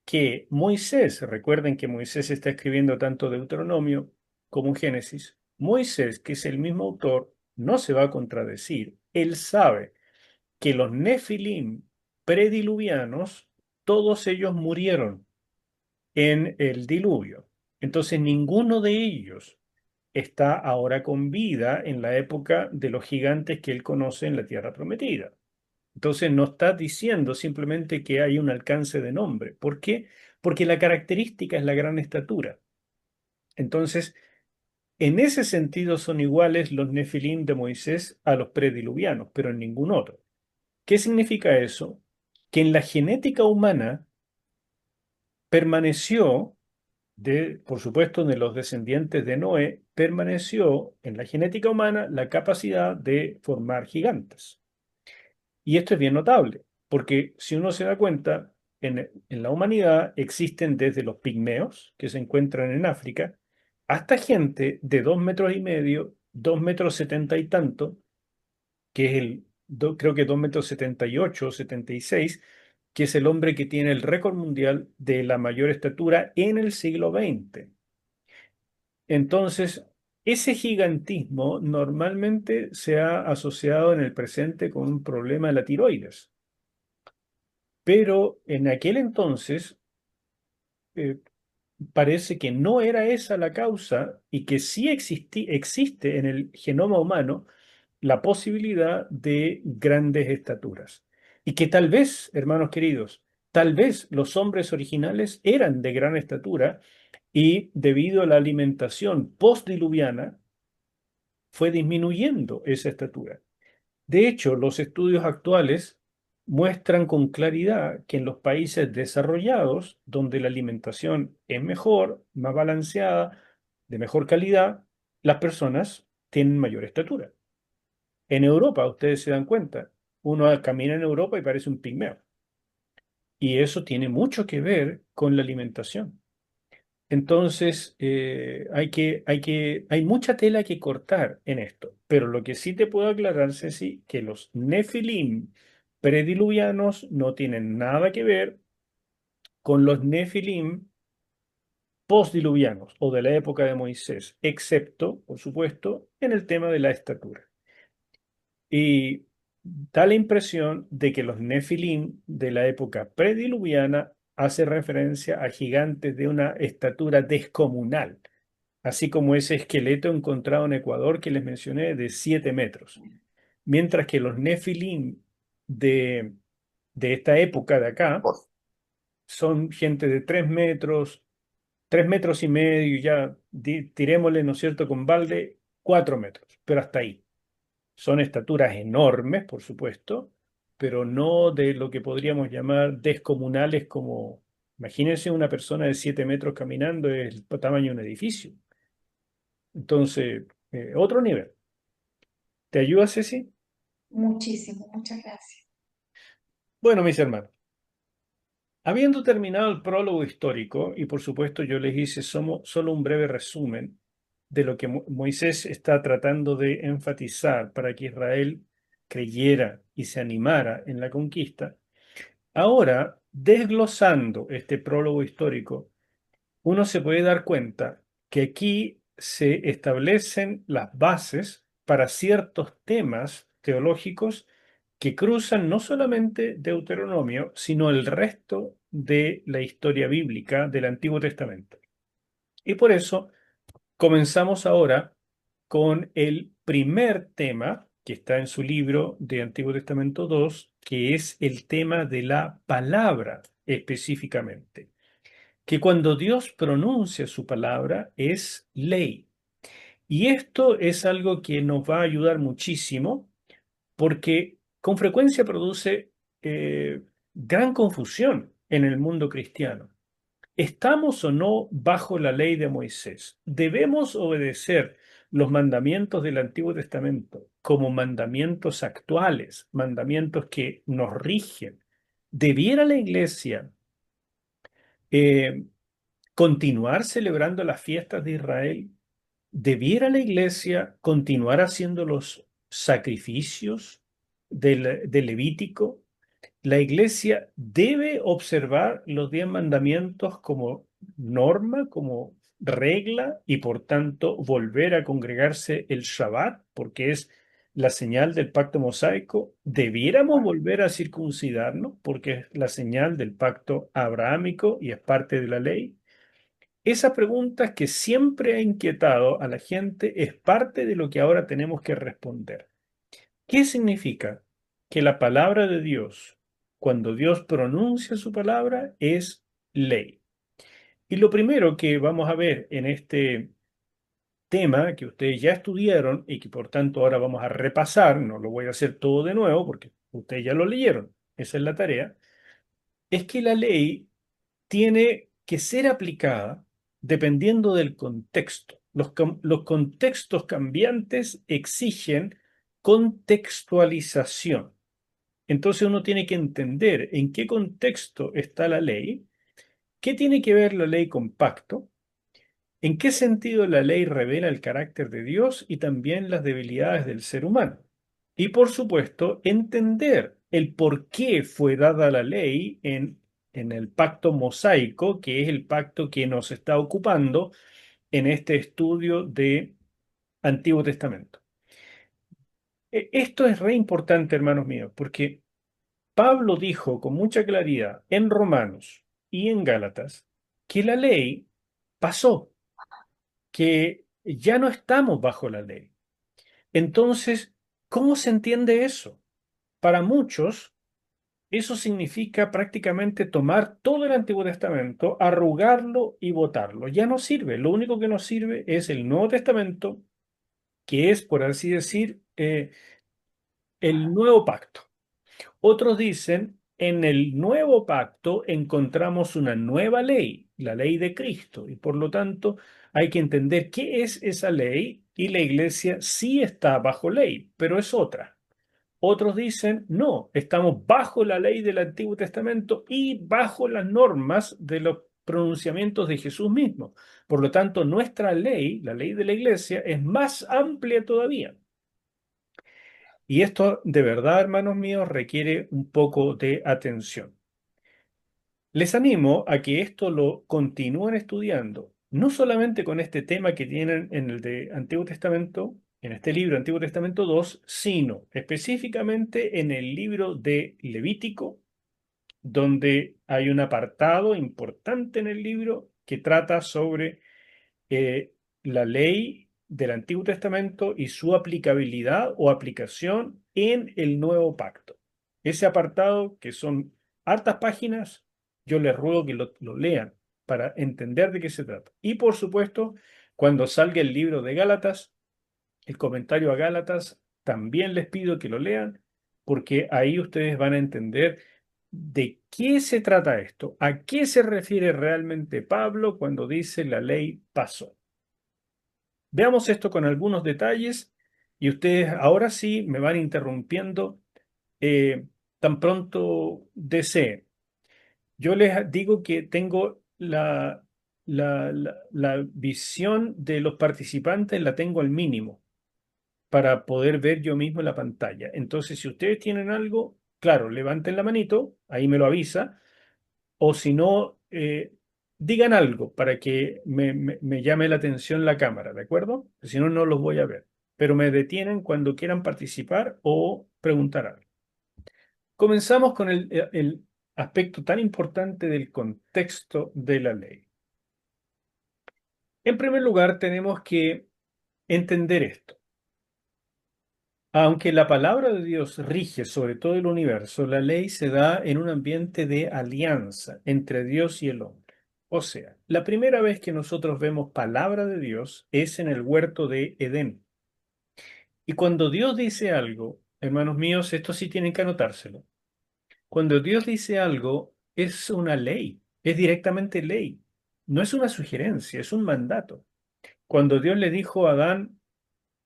que Moisés, recuerden que Moisés está escribiendo tanto Deuteronomio como Génesis, Moisés, que es el mismo autor, no se va a contradecir. Él sabe que los Nefilim prediluvianos, todos ellos murieron en el diluvio. Entonces, ninguno de ellos está ahora con vida en la época de los gigantes que él conoce en la tierra prometida. Entonces no está diciendo simplemente que hay un alcance de nombre. ¿Por qué? porque la característica es la gran estatura. Entonces, en ese sentido son iguales los nefilim de Moisés a los prediluvianos, pero en ningún otro. ¿Qué significa eso? Que en la genética humana permaneció, por supuesto, de los descendientes de Noé, permaneció en la genética humana la capacidad de formar gigantes. Y esto es bien notable, porque si uno se da cuenta, en la humanidad existen desde los pigmeos, que se encuentran en África, hasta gente de 2,5 metros, 2,70 y tanto, que es creo que 2,78 o 76, que es el hombre que tiene el récord mundial de la mayor estatura en el siglo XX. Entonces, ese gigantismo normalmente se ha asociado en el presente con un problema de la tiroides. Pero en aquel entonces eh, parece que no era esa la causa y que sí existe en el genoma humano la posibilidad de grandes estaturas. Y que tal vez, hermanos queridos, tal vez los hombres originales eran de gran estatura y debido a la alimentación postdiluviana fue disminuyendo esa estatura. De hecho, los estudios actuales muestran con claridad que en los países desarrollados, donde la alimentación es mejor, más balanceada, de mejor calidad, las personas tienen mayor estatura. En Europa, ustedes se dan cuenta, uno camina en Europa y parece un pigmeo. Y eso tiene mucho que ver con la alimentación. Entonces, hay mucha tela que cortar en esto, pero lo que sí te puedo aclarar, Ceci, que los nefilim prediluvianos no tienen nada que ver con los nefilim postdiluvianos o de la época de Moisés, excepto, por supuesto, en el tema de la estatura. Y da la impresión de que los nefilim de la época prediluviana hace referencia a gigantes de una estatura descomunal, así como ese esqueleto encontrado en Ecuador que les mencioné de 7 metros. Mientras que los nefilim de, de esta época de acá son gente de 3 metros, 3,5 metros, y ya tirémosle, ¿no es cierto?, con balde, 4 metros, pero hasta ahí. Son estaturas enormes, por supuesto, pero no de lo que podríamos llamar descomunales como, imagínense una persona de 7 metros caminando, es el tamaño de un edificio. Entonces, otro nivel. ¿Te ayuda, Ceci? Muchísimo, muchas gracias. Bueno, mis hermanos, habiendo terminado el prólogo histórico, y por supuesto yo les hice solo un breve resumen de lo que Moisés está tratando de enfatizar para que Israel creyera y se animara en la conquista, ahora, desglosando este prólogo histórico, uno se puede dar cuenta que aquí se establecen las bases para ciertos temas teológicos que cruzan no solamente Deuteronomio, sino el resto de la historia bíblica del Antiguo Testamento. Y por eso comenzamos ahora con el primer tema que está en su libro de Antiguo Testamento 2, que es el tema de la palabra específicamente, que cuando Dios pronuncia su palabra es ley. Y esto es algo que nos va a ayudar muchísimo porque con frecuencia produce gran confusión en el mundo cristiano. ¿Estamos o no bajo la ley de Moisés? ¿Debemos obedecer los mandamientos del Antiguo Testamento como mandamientos actuales, mandamientos que nos rigen? ¿Debiera la iglesia eh, continuar celebrando las fiestas de Israel? ¿Debiera la iglesia continuar haciendo los sacrificios del Levítico? La iglesia debe observar los 10 mandamientos como norma, como regla, y por tanto volver a congregarse el Shabbat, porque es la señal del pacto mosaico. ¿Debiéramos volver a circuncidarnos, porque es la señal del pacto abrahámico y es parte de la ley? Esa pregunta que siempre ha inquietado a la gente es parte de lo que ahora tenemos que responder. ¿Qué significa que la palabra de Dios, cuando Dios pronuncia su palabra, es ley? Y lo primero que vamos a ver en este tema que ustedes ya estudiaron y que por tanto ahora vamos a repasar, no lo voy a hacer todo de nuevo porque ustedes ya lo leyeron, esa es la tarea, es que la ley tiene que ser aplicada dependiendo del contexto. Los contextos cambiantes exigen contextualización. Entonces uno tiene que entender en qué contexto está la ley, qué tiene que ver la ley con pacto, en qué sentido la ley revela el carácter de Dios y también las debilidades del ser humano. Y por supuesto, entender el por qué fue dada la ley en el pacto mosaico, que es el pacto que nos está ocupando en este estudio de Antiguo Testamento. Esto es re importante, hermanos míos, porque Pablo dijo con mucha claridad en Romanos y en Gálatas que la ley pasó, que ya no estamos bajo la ley. Entonces, ¿cómo se entiende eso? Para muchos, eso significa prácticamente tomar todo el Antiguo Testamento, arrugarlo y botarlo. Ya no sirve. Lo único que nos sirve es el Nuevo Testamento, que es, por así decir, el nuevo pacto. Otros dicen, en el nuevo pacto encontramos una nueva ley, la ley de Cristo, y por lo tanto hay que entender qué es esa ley y la iglesia sí está bajo ley, pero es otra. Otros dicen, no, estamos bajo la ley del Antiguo Testamento y bajo las normas de los pronunciamientos de Jesús mismo. Por lo tanto, nuestra ley, la ley de la iglesia, es más amplia todavía. Y esto, de verdad, hermanos míos, requiere un poco de atención. Les animo a que esto lo continúen estudiando, no solamente con este tema que tienen en el de Antiguo Testamento, en este libro Antiguo Testamento 2, sino específicamente en el libro de Levítico, donde hay un apartado importante en el libro que trata sobre la ley del Antiguo Testamento y su aplicabilidad o aplicación en el nuevo pacto. Ese apartado, que son hartas páginas, yo les ruego que lo lean para entender de qué se trata. Y por supuesto, cuando salga el libro de Gálatas, el comentario a Gálatas, también les pido que lo lean, porque ahí ustedes van a entender de qué se trata esto, a qué se refiere realmente Pablo cuando dice la ley pasó. Veamos esto con algunos detalles y ustedes ahora sí me van interrumpiendo eh, tan pronto deseen. Yo les digo que tengo la visión de los participantes, la tengo al mínimo para poder ver yo mismo la pantalla. Entonces, si ustedes tienen algo, claro, levanten la manito, ahí me lo avisa, o si no, digan algo para que me llame la atención la cámara, ¿de acuerdo? Si no, no los voy a ver. Pero me detienen cuando quieran participar o preguntar algo. Comenzamos con el aspecto tan importante del contexto de la ley. En primer lugar, tenemos que entender esto. Aunque la palabra de Dios rige sobre todo el universo, la ley se da en un ambiente de alianza entre Dios y el hombre. O sea, la primera vez que nosotros vemos palabra de Dios es en el huerto de Edén. Y cuando Dios dice algo, hermanos míos, esto sí tienen que anotárselo. Cuando Dios dice algo, es una ley, es directamente ley. No es una sugerencia, es un mandato. Cuando Dios le dijo a Adán,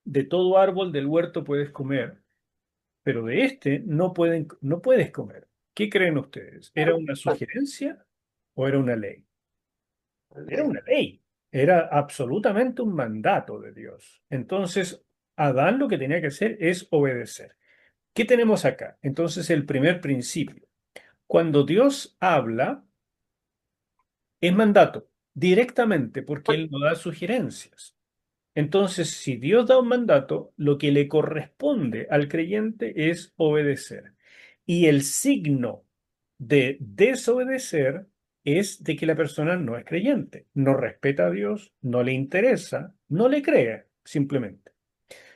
de todo árbol del huerto puedes comer, pero de este no puedes comer. ¿Qué creen ustedes? ¿Era una sugerencia o era una ley? Era una ley. Era absolutamente un mandato de Dios. Entonces, Adán lo que tenía que hacer es obedecer. ¿Qué tenemos acá? Entonces, el primer principio. Cuando Dios habla, es mandato, directamente, porque Él no da sugerencias. Entonces, si Dios da un mandato, lo que le corresponde al creyente es obedecer. Y el signo de desobedecer es de que la persona no es creyente, no respeta a Dios, no le interesa, no le cree, simplemente.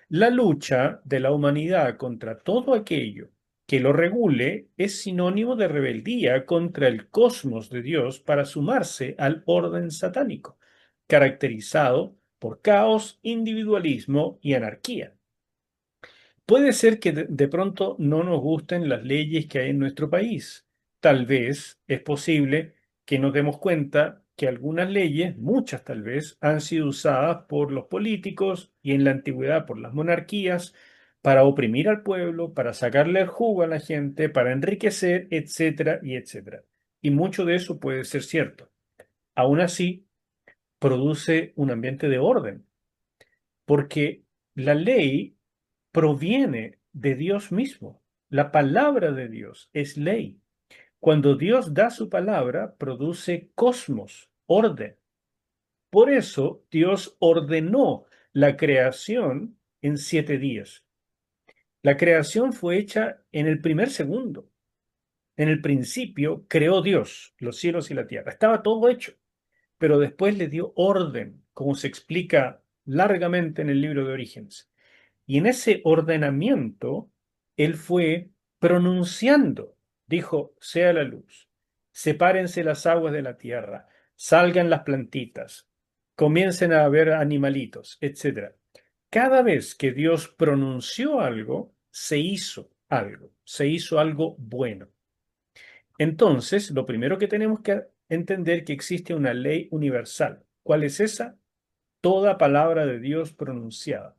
La lucha de la humanidad contra todo aquello que lo regule es sinónimo de rebeldía contra el cosmos de Dios para sumarse al orden satánico, caracterizado por caos, individualismo y anarquía. Puede ser que de pronto no nos gusten las leyes que hay en nuestro país. Tal vez es posible que nos demos cuenta que algunas leyes, muchas tal vez, han sido usadas por los políticos y en la antigüedad por las monarquías para oprimir al pueblo, para sacarle el jugo a la gente, para enriquecer, etcétera y etcétera. Y mucho de eso puede ser cierto. Aún así, produce un ambiente de orden, porque la ley proviene de Dios mismo. La palabra de Dios es ley. Cuando Dios da su palabra, produce cosmos, orden. Por eso Dios ordenó la creación en 7 días. La creación fue hecha en el primer segundo. En el principio creó Dios los cielos y la tierra. Estaba todo hecho, pero después le dio orden, como se explica largamente en el libro de Orígenes. Y en ese ordenamiento, él fue pronunciando, dijo, sea la luz, sepárense las aguas de la tierra, salgan las plantitas, comiencen a haber animalitos, etc. Cada vez que Dios pronunció algo, se hizo algo bueno. Entonces, lo primero que tenemos que entender que existe una ley universal. ¿Cuál es esa? Toda palabra de Dios pronunciada.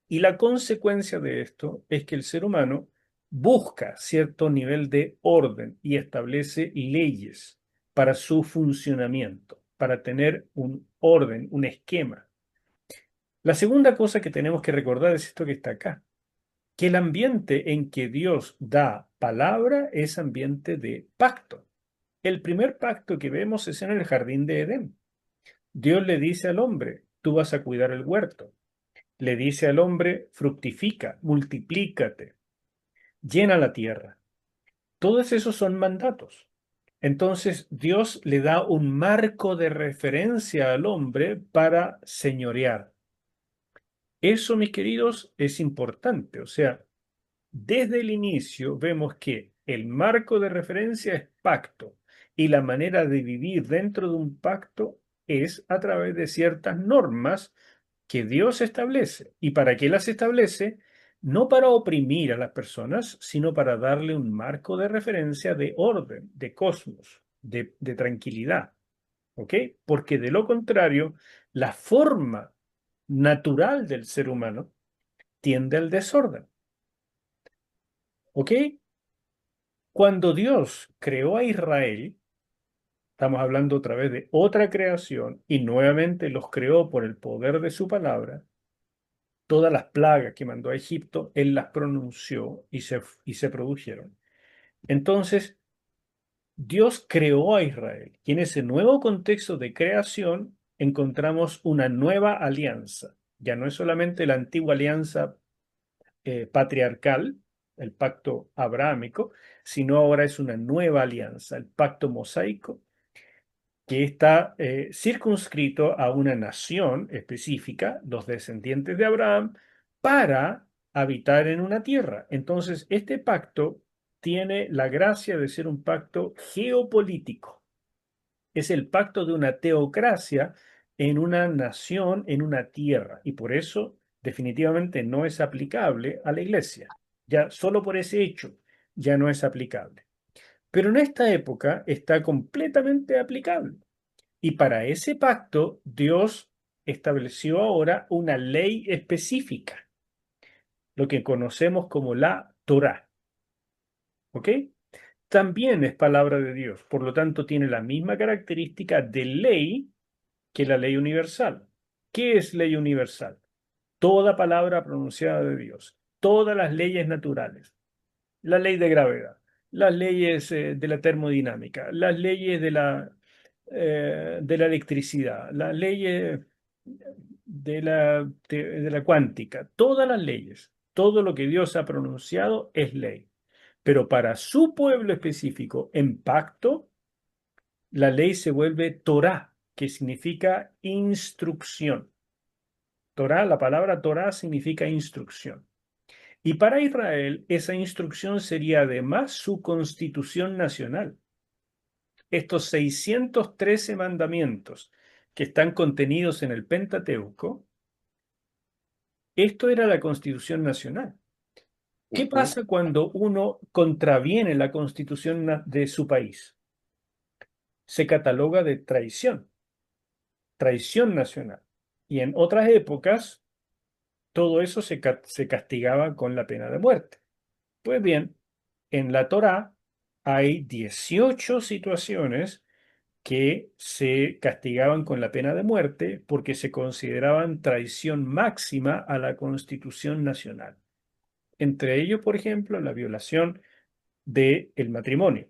Y la consecuencia de esto es que el ser humano busca cierto nivel de orden y establece leyes para su funcionamiento, para tener un orden, un esquema. La segunda cosa que tenemos que recordar es esto que está acá, que el ambiente en que Dios da palabra es ambiente de pacto. El primer pacto que vemos es en el jardín de Edén. Dios le dice al hombre, tú vas a cuidar el huerto. Le dice al hombre, fructifica, multiplícate, llena la tierra. Todos esos son mandatos. Entonces Dios le da un marco de referencia al hombre para señorear. Eso, mis queridos, es importante. O sea, desde el inicio vemos que el marco de referencia es pacto y la manera de vivir dentro de un pacto es a través de ciertas normas que Dios establece. ¿Y para qué las establece? No para oprimir a las personas, sino para darle un marco de referencia de orden, de cosmos, de tranquilidad. ¿Ok? Porque de lo contrario, la forma natural del ser humano tiende al desorden. ¿Ok? Cuando Dios creó a Israel, estamos hablando otra vez de otra creación y nuevamente los creó por el poder de su palabra. Todas las plagas que mandó a Egipto, él las pronunció y se produjeron. Entonces, Dios creó a Israel y en ese nuevo contexto de creación encontramos una nueva alianza. Ya no es solamente la antigua alianza patriarcal, el pacto abrahámico, sino ahora es una nueva alianza, el pacto mosaico, que está circunscrito a una nación específica, los descendientes de Abraham, para habitar en una tierra. Entonces, este pacto tiene la gracia de ser un pacto geopolítico. Es el pacto de una teocracia en una nación, en una tierra, y por eso definitivamente no es aplicable a la iglesia. Ya solo por ese hecho ya no es aplicable. Pero en esta época está completamente aplicable. Y para ese pacto, Dios estableció ahora una ley específica, lo que conocemos como la Torá. ¿Ok? También es palabra de Dios, por lo tanto tiene la misma característica de ley que la ley universal. ¿Qué es ley universal? Toda palabra pronunciada de Dios, todas las leyes naturales, la ley de gravedad, las leyes de la termodinámica, las leyes de la electricidad, las leyes de la cuántica, todas las leyes, todo lo que Dios ha pronunciado es ley. Pero para su pueblo específico, en pacto, la ley se vuelve Torah, que significa instrucción. Torah, la palabra Torah significa instrucción. Y para Israel, esa instrucción sería además su constitución nacional. Estos 613 mandamientos que están contenidos en el Pentateuco, esto era la constitución nacional. ¿Qué Ujú. pasa cuando uno contraviene la constitución de su país? Se cataloga de traición, traición nacional. Y en otras épocas, todo eso se castigaba con la pena de muerte. Pues bien, en la Torá hay 18 situaciones que se castigaban con la pena de muerte porque se consideraban traición máxima a la Constitución nacional. Entre ellos, por ejemplo, la violación del matrimonio,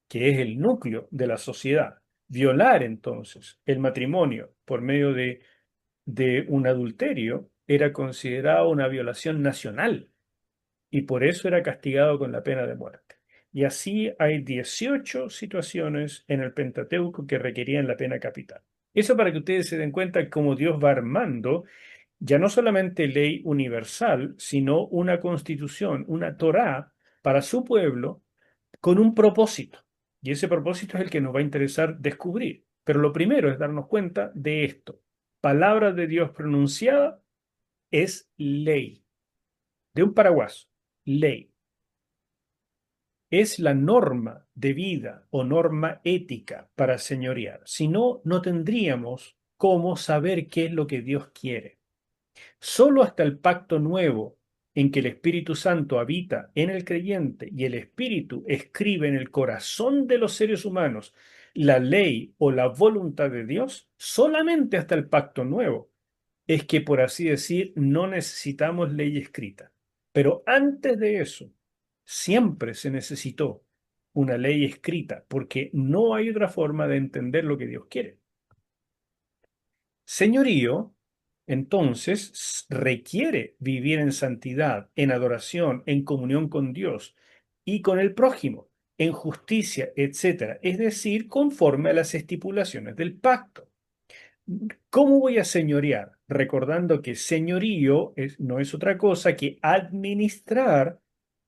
que es el núcleo de la sociedad. Violar entonces el matrimonio por medio de un adulterio era considerado una violación nacional y por eso era castigado con la pena de muerte. Y así hay 18 situaciones en el Pentateuco que requerían la pena capital. Eso para que ustedes se den cuenta cómo Dios va armando ya no solamente ley universal, sino una constitución, una Torá para su pueblo con un propósito. Y ese propósito es el que nos va a interesar descubrir. Pero lo primero es darnos cuenta de esto. Palabra de Dios pronunciada es ley. De un paraguas, ley. Es la norma de vida o norma ética para señorear. Si no, no tendríamos cómo saber qué es lo que Dios quiere. Solo hasta el pacto nuevo, en que el Espíritu Santo habita en el creyente y el Espíritu escribe en el corazón de los seres humanos la ley o la voluntad de Dios, solamente hasta el pacto nuevo es que, por así decir, no necesitamos ley escrita. Pero antes de eso, siempre se necesitó una ley escrita, porque no hay otra forma de entender lo que Dios quiere. Señorío, entonces, requiere vivir en santidad, en adoración, en comunión con Dios y con el prójimo, en justicia, etcétera, es decir, conforme a las estipulaciones del pacto. ¿Cómo voy a señorear? Recordando que señorío no es otra cosa que administrar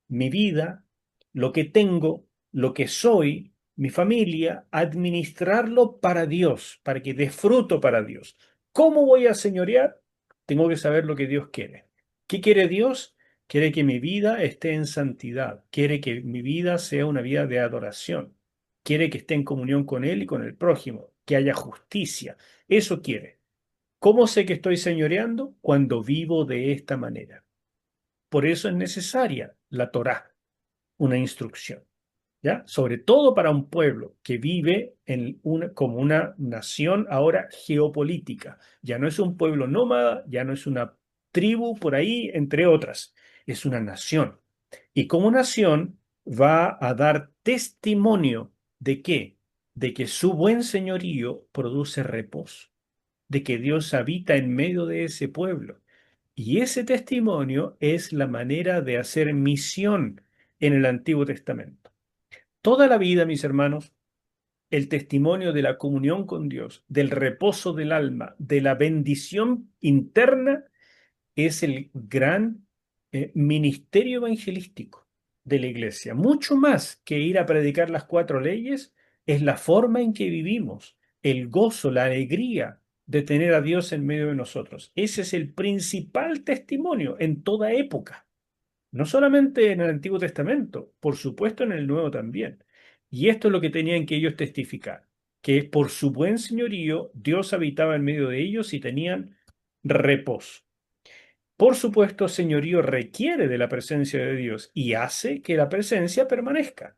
mi vida, lo que tengo, lo que soy, mi familia, administrarlo para Dios, para que dé fruto para Dios. ¿Cómo voy a señorear? Tengo que saber lo que Dios quiere. ¿Qué quiere Dios? Quiere que mi vida esté en santidad, quiere que mi vida sea una vida de adoración, quiere que esté en comunión con Él y con el prójimo, que haya justicia. Eso quiere. ¿Cómo sé que estoy señoreando? Cuando vivo de esta manera. Por eso es necesaria la Torá, una instrucción, ¿ya? Sobre todo para un pueblo que vive como una nación ahora geopolítica. Ya no es un pueblo nómada, ya no es una tribu por ahí, entre otras. Es una nación. Y como nación va a dar testimonio ¿de qué? De que su buen señorío produce reposo, de que Dios habita en medio de ese pueblo. Y ese testimonio es la manera de hacer misión en el Antiguo Testamento. Toda la vida, mis hermanos, el testimonio de la comunión con Dios, del reposo del alma, de la bendición interna, es el gran ministerio evangelístico de la iglesia. Mucho más que ir a predicar las cuatro leyes, es la forma en que vivimos, el gozo, la alegría de tener a Dios en medio de nosotros. Ese es el principal testimonio en toda época. No solamente en el Antiguo Testamento, por supuesto en el Nuevo también. Y esto es lo que tenían que ellos testificar, que por su buen señorío Dios habitaba en medio de ellos y tenían reposo. Por supuesto, señorío requiere de la presencia de Dios y hace que la presencia permanezca.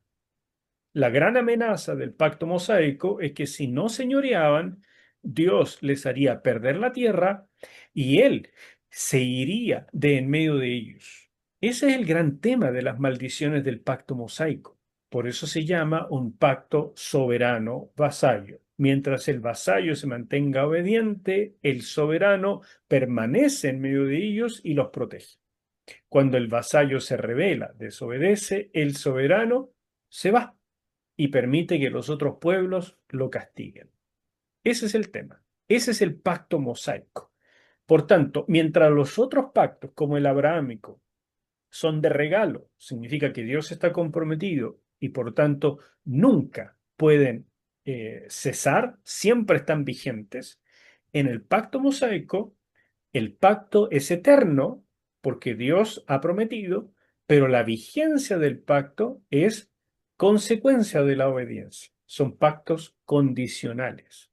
La gran amenaza del pacto mosaico es que si no señoreaban, Dios les haría perder la tierra y Él se iría de en medio de ellos. Ese es el gran tema de las maldiciones del pacto mosaico. Por eso se llama un pacto soberano vasallo. Mientras el vasallo se mantenga obediente, el soberano permanece en medio de ellos y los protege. Cuando el vasallo se rebela, desobedece, el soberano se va y permite que los otros pueblos lo castiguen. Ese es el tema. Ese es el pacto mosaico. Por tanto, mientras los otros pactos, como el abrahámico, son de regalo. Significa que Dios está comprometido y por tanto nunca pueden cesar, siempre están vigentes. En el pacto mosaico, el pacto es eterno porque Dios ha prometido, pero la vigencia del pacto es consecuencia de la obediencia. Son pactos condicionales.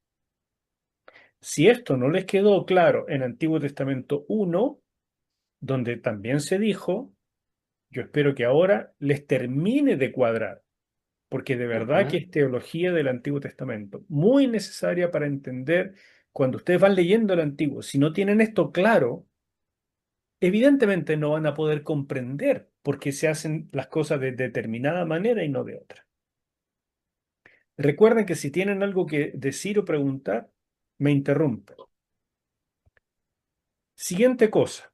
Si esto no les quedó claro en Antiguo Testamento 1, donde también se dijo, yo espero que ahora les termine de cuadrar, porque de verdad que Ajá. es teología del Antiguo Testamento, muy necesaria para entender cuando ustedes van leyendo el Antiguo. Si no tienen esto claro, evidentemente no van a poder comprender por qué se hacen las cosas de determinada manera y no de otra. Recuerden que si tienen algo que decir o preguntar, me interrumpen. Siguiente cosa.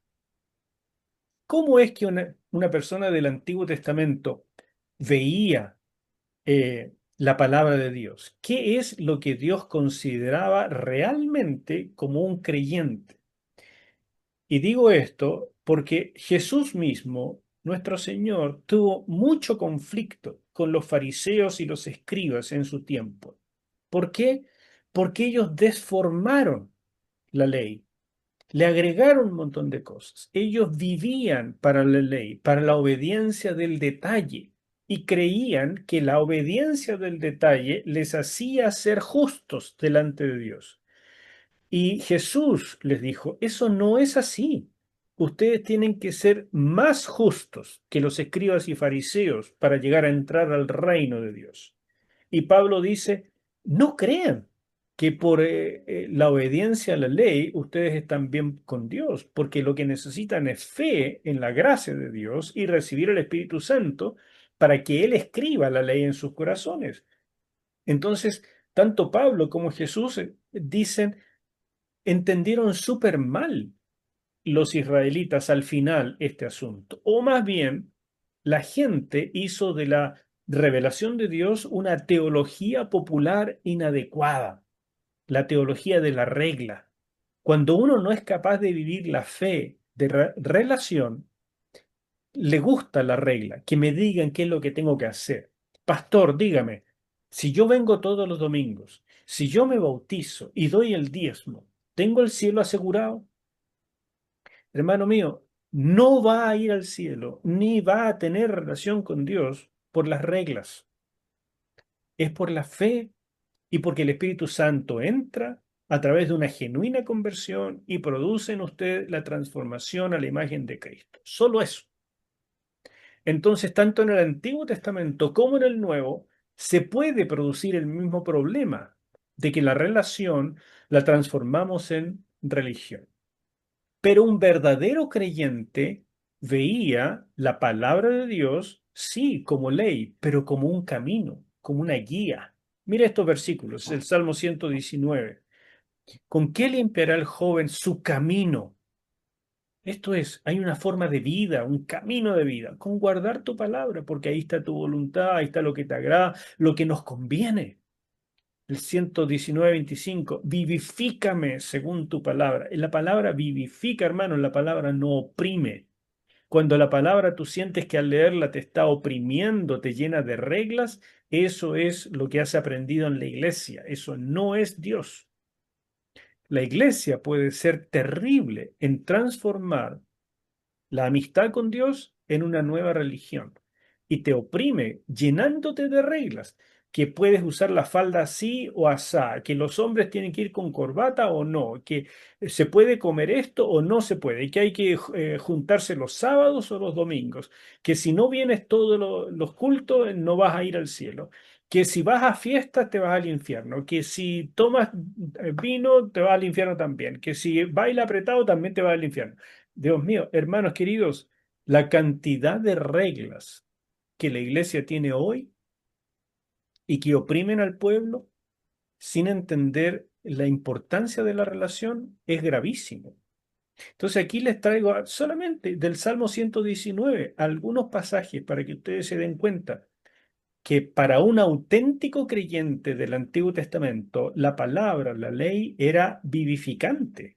¿Cómo es que una persona del Antiguo Testamento veía la palabra de Dios? ¿Qué es lo que Dios consideraba realmente como un creyente? Y digo esto porque Jesús mismo, nuestro Señor, tuvo mucho conflicto con los fariseos y los escribas en su tiempo. ¿Por qué? Porque ellos desformaron la ley, le agregaron un montón de cosas. Ellos vivían para la ley, para la obediencia del detalle, y creían que la obediencia del detalle les hacía ser justos delante de Dios. Y Jesús les dijo, eso no es así. Ustedes tienen que ser más justos que los escribas y fariseos para llegar a entrar al reino de Dios. Y Pablo dice, no crean que por la obediencia a la ley ustedes están bien con Dios, porque lo que necesitan es fe en la gracia de Dios y recibir el Espíritu Santo para que Él escriba la ley en sus corazones. Entonces, tanto Pablo como Jesús dicen, entendieron súper mal los israelitas al final este asunto, o más bien la gente hizo de la revelación de Dios una teología popular inadecuada, la teología de la regla. Cuando uno no es capaz de vivir la fe de relación, le gusta la regla, que me digan qué es lo que tengo que hacer. Pastor, dígame, si yo vengo todos los domingos, si yo me bautizo y doy el diezmo, ¿tengo el cielo asegurado? Hermano mío, no va a ir al cielo ni va a tener relación con Dios por las reglas. Es por la fe y porque el Espíritu Santo entra a través de una genuina conversión y produce en usted la transformación a la imagen de Cristo. Solo eso. Entonces, tanto en el Antiguo Testamento como en el Nuevo, se puede producir el mismo problema de que la relación la transformamos en religión. Pero un verdadero creyente veía la palabra de Dios, sí, como ley, pero como un camino, como una guía. Mira estos versículos, el Salmo 119. ¿Con qué limpiará el joven su camino? Esto es, hay una forma de vida, un camino de vida, con guardar tu palabra, porque ahí está tu voluntad, ahí está lo que te agrada, lo que nos conviene. El 119:25, vivifícame según tu palabra. La palabra vivifica, hermano, la palabra no oprime. Cuando la palabra tú sientes que al leerla te está oprimiendo, te llena de reglas, eso es lo que has aprendido en la iglesia. Eso no es Dios. La iglesia puede ser terrible en transformar la amistad con Dios en una nueva religión y te oprime llenándote de reglas, que puedes usar la falda así o asá, que los hombres tienen que ir con corbata o no, que se puede comer esto o no se puede, y que hay que juntarse los sábados o los domingos, que si no vienes todos los cultos no vas a ir al cielo. Que si vas a fiestas te vas al infierno, que si tomas vino te vas al infierno también, que si baila apretado también te vas al infierno. Dios mío, hermanos queridos, la cantidad de reglas que la iglesia tiene hoy y que oprimen al pueblo sin entender la importancia de la relación es gravísimo. Entonces aquí les traigo solamente del Salmo 119 algunos pasajes para que ustedes se den cuenta que para un auténtico creyente del Antiguo Testamento la palabra, la ley era vivificante,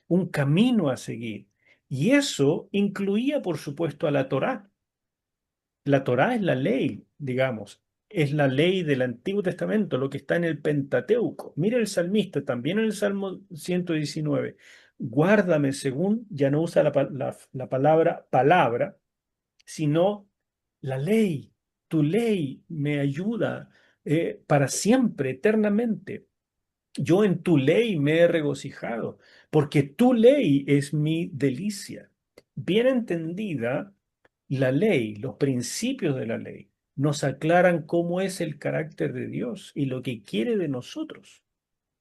un camino a seguir. Y eso incluía, por supuesto, a la Torá. La Torá es la ley, digamos, es la ley del Antiguo Testamento, lo que está en el Pentateuco. Mira el salmista, también en el Salmo 119. Guárdame según, ya no usa la palabra palabra, sino la ley. Tu ley me ayuda para siempre, eternamente. Yo en tu ley me he regocijado, porque tu ley es mi delicia. Bien entendida, la ley, los principios de la ley, nos aclaran cómo es el carácter de Dios y lo que quiere de nosotros.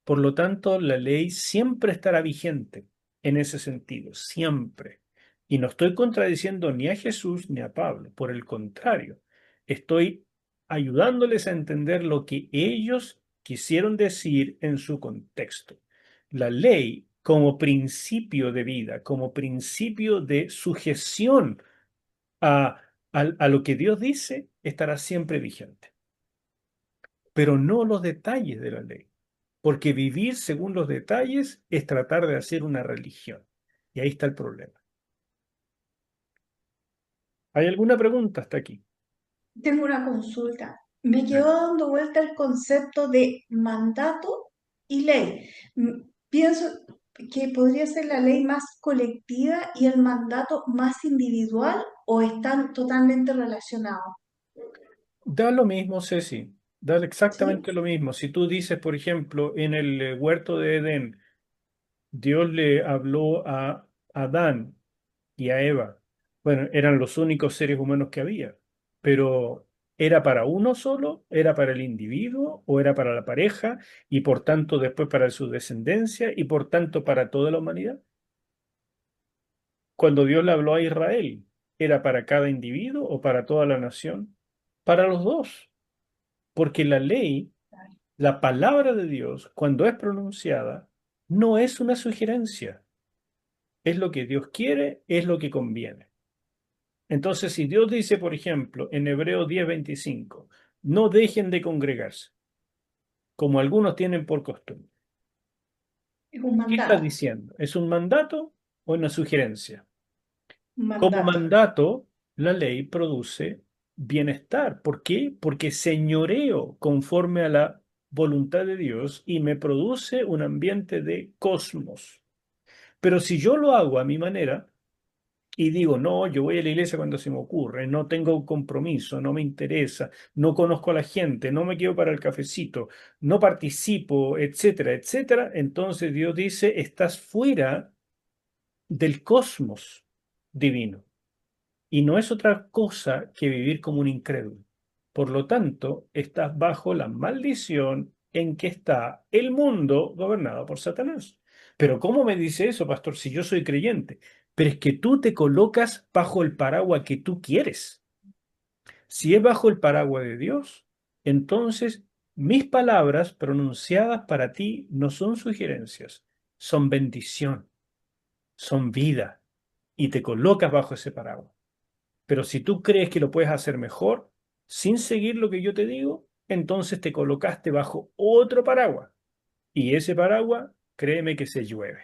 Por lo tanto, la ley siempre estará vigente en ese sentido, siempre. Y no estoy contradiciendo ni a Jesús ni a Pablo, por el contrario, estoy ayudándoles a entender lo que ellos quisieron decir en su contexto. La ley como principio de vida, como principio de sujeción a lo que Dios dice, estará siempre vigente, pero no los detalles de la ley. Porque vivir según los detalles es tratar de hacer una religión. Y ahí está el problema. ¿Hay alguna pregunta hasta aquí? Tengo una consulta. Me quedó Dale. dando vuelta el concepto de mandato y ley. Pienso que podría ser la ley más colectiva y el mandato más individual o están totalmente relacionados. Da lo mismo, Ceci. Da ¿Sí? exactamente lo mismo. Si tú dices, por ejemplo, en el huerto de Edén, Dios le habló a Adán y a Eva. Bueno, eran los únicos seres humanos que había, pero ¿era para uno solo? ¿Era para el individuo? ¿O era para la pareja? Y por tanto después para su descendencia y por tanto para toda la humanidad. Cuando Dios le habló a Israel, ¿era para cada individuo o para toda la nación? Para los dos, porque la ley, la palabra de Dios, cuando es pronunciada, no es una sugerencia, es lo que Dios quiere, es lo que conviene. Entonces, si Dios dice, por ejemplo, en Hebreo 10:25, no dejen de congregarse, como algunos tienen por costumbre, Es un ¿qué está mandato. diciendo? ¿Es un mandato o una sugerencia? Un Como mandato. mandato, la ley produce bienestar. ¿Por qué? Porque señoreo conforme a la voluntad de Dios y me produce un ambiente de cosmos. Pero si yo lo hago a mi manera y digo, no, yo voy a la iglesia cuando se me ocurre, no tengo compromiso, no me interesa, no conozco a la gente, no me quedo para el cafecito, no participo, etcétera, etcétera, entonces Dios dice, estás fuera del cosmos divino. Y no es otra cosa que vivir como un incrédulo. Por lo tanto, estás bajo la maldición en que está el mundo gobernado por Satanás. Pero ¿cómo me dice eso, pastor, si yo soy creyente? Pero es que tú te colocas bajo el paraguas que tú quieres. Si es bajo el paraguas de Dios, entonces mis palabras pronunciadas para ti no son sugerencias, son bendición, son vida, y te colocas bajo ese paraguas. Pero si tú crees que lo puedes hacer mejor sin seguir lo que yo te digo, entonces te colocaste bajo otro paraguas. Y ese paraguas, créeme que se llueve.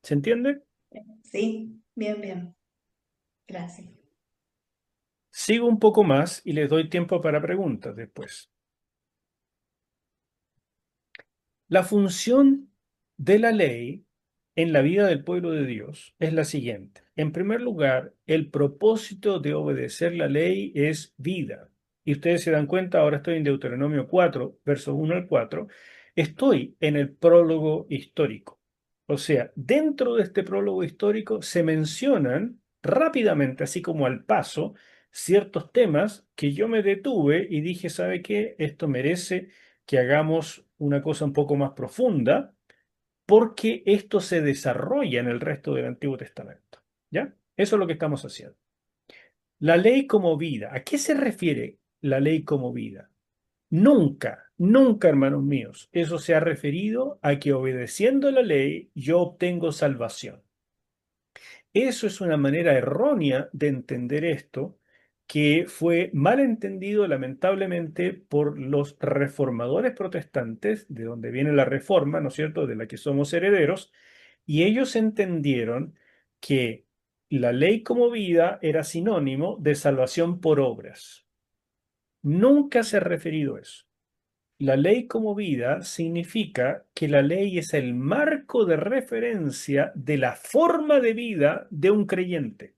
¿Se entiende? Sí, bien, bien. Gracias. Sigo un poco más y les doy tiempo para preguntas después. La función de la ley en la vida del pueblo de Dios es la siguiente. En primer lugar, el propósito de obedecer la ley es vida. Y ustedes se dan cuenta, ahora estoy en Deuteronomio 4, versos 1 al 4. Estoy en el prólogo histórico. O sea, dentro de este prólogo histórico se mencionan rápidamente, así como al paso, ciertos temas que yo me detuve y dije, ¿sabe qué? Esto merece que hagamos una cosa un poco más profunda, porque esto se desarrolla en el resto del Antiguo Testamento. ¿Ya? Eso es lo que estamos haciendo. La ley como vida. ¿A qué se refiere la ley como vida? Nunca, nunca, hermanos míos, eso se ha referido a que obedeciendo la ley yo obtengo salvación. Eso es una manera errónea de entender esto, que fue mal entendido lamentablemente por los reformadores protestantes, de donde viene la reforma, ¿no es cierto?, de la que somos herederos, y ellos entendieron que la ley como vida era sinónimo de salvación por obras. Nunca se ha referido a eso. La ley como vida significa que la ley es el marco de referencia de la forma de vida de un creyente.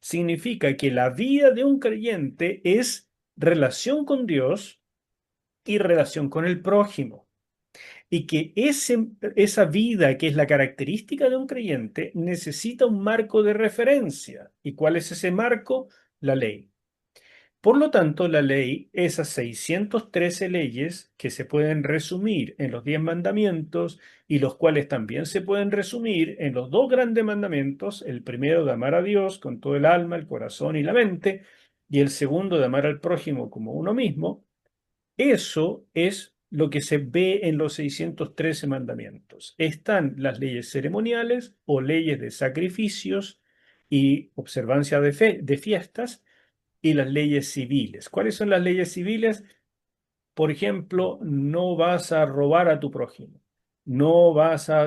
Significa que la vida de un creyente es relación con Dios y relación con el prójimo. Y que esa vida que es la característica de un creyente necesita un marco de referencia. ¿Y cuál es ese marco? La ley. Por lo tanto, la ley, esas 613 leyes que se pueden resumir en los 10 mandamientos y los cuales también se pueden resumir en los dos grandes mandamientos, el primero de amar a Dios con todo el alma, el corazón y la mente, y el segundo de amar al prójimo como uno mismo, eso es lo que se ve en los 613 mandamientos. Están las leyes ceremoniales o leyes de sacrificios y observancia de fiestas y las leyes civiles. ¿Cuáles son las leyes civiles? Por ejemplo, no vas a robar a tu prójimo, no vas a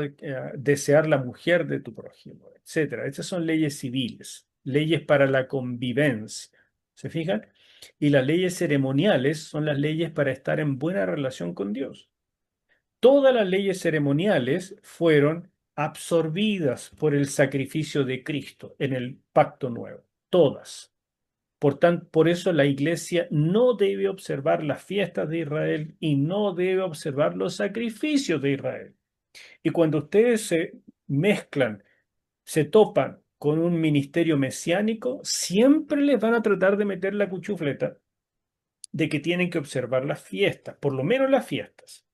desear la mujer de tu prójimo, etcétera. Estas son leyes civiles, leyes para la convivencia. ¿Se fijan? Y las leyes ceremoniales son las leyes para estar en buena relación con Dios. Todas las leyes ceremoniales fueron absorbidas por el sacrificio de Cristo en el pacto nuevo. Todas. Por tanto, por eso la iglesia no debe observar las fiestas de Israel y no debe observar los sacrificios de Israel. Y cuando ustedes se mezclan, se topan con un ministerio mesiánico, siempre les van a tratar de meter la cuchufleta de que tienen que observar las fiestas, por lo menos las fiestas.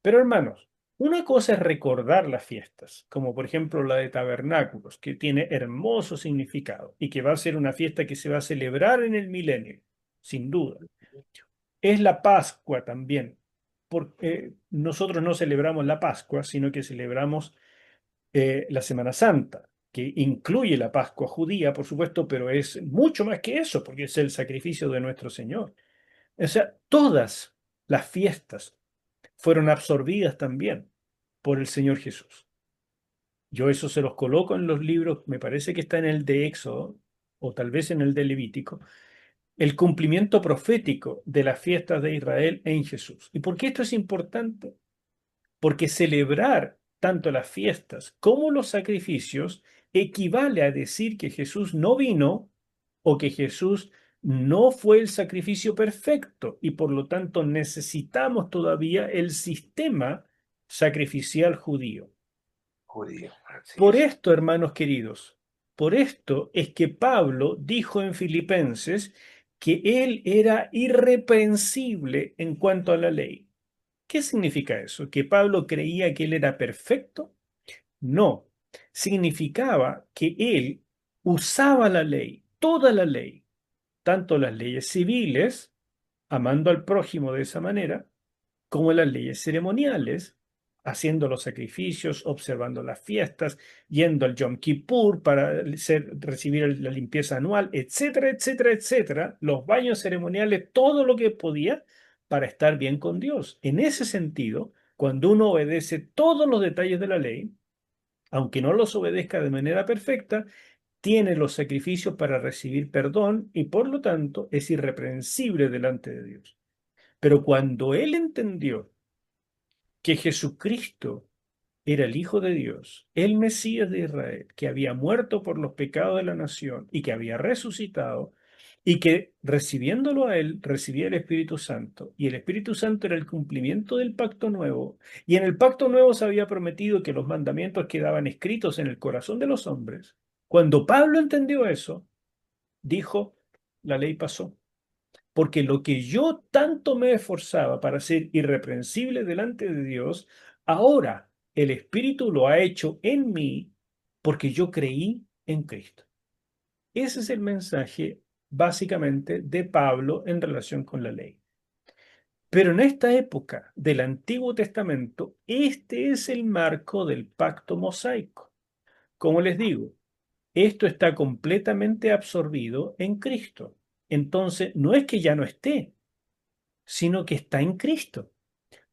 Pero hermanos, una cosa es recordar las fiestas, como por ejemplo la de tabernáculos, que tiene hermoso significado y que va a ser una fiesta que se va a celebrar en el milenio, sin duda. Es la Pascua también, porque nosotros no celebramos la Pascua, sino que celebramos la Semana Santa, que incluye la Pascua judía, por supuesto, pero es mucho más que eso, porque es el sacrificio de nuestro Señor. O sea, todas las fiestas fueron absorbidas también por el Señor Jesús. Yo eso se los coloco en los libros, me parece que está en el de Éxodo o tal vez en el de Levítico, el cumplimiento profético de las fiestas de Israel en Jesús. ¿Y por qué esto es importante? Porque celebrar tanto las fiestas como los sacrificios equivale a decir que Jesús no vino o que Jesús no fue el sacrificio perfecto y por lo tanto necesitamos todavía el sistema sacrificial judío. Judío, así Por es. esto, hermanos queridos, por esto es que Pablo dijo en Filipenses que él era irreprensible en cuanto a la ley. ¿Qué significa eso? ¿Que Pablo creía que él era perfecto? No. Significaba que él usaba la ley, toda la ley, tanto las leyes civiles, amando al prójimo de esa manera, como las leyes ceremoniales, haciendo los sacrificios, observando las fiestas, yendo al Yom Kippur para recibir la limpieza anual, etcétera, etcétera, etcétera, los baños ceremoniales, todo lo que podía para estar bien con Dios. En ese sentido, cuando uno obedece todos los detalles de la ley, aunque no los obedezca de manera perfecta, tiene los sacrificios para recibir perdón y por lo tanto es irreprensible delante de Dios. Pero cuando él entendió que Jesucristo era el Hijo de Dios, el Mesías de Israel, que había muerto por los pecados de la nación y que había resucitado, y que recibiéndolo a él recibía el Espíritu Santo, y el Espíritu Santo era el cumplimiento del pacto nuevo, y en el pacto nuevo se había prometido que los mandamientos quedaban escritos en el corazón de los hombres. Cuando Pablo entendió eso, dijo, la ley pasó. Porque lo que yo tanto me esforzaba para ser irreprensible delante de Dios, ahora el Espíritu lo ha hecho en mí porque yo creí en Cristo. Ese es el mensaje básicamente de Pablo en relación con la ley. Pero en esta época del Antiguo Testamento, este es el marco del pacto mosaico. Como les digo, esto está completamente absorbido en Cristo. Entonces, no es que ya no esté, sino que está en Cristo.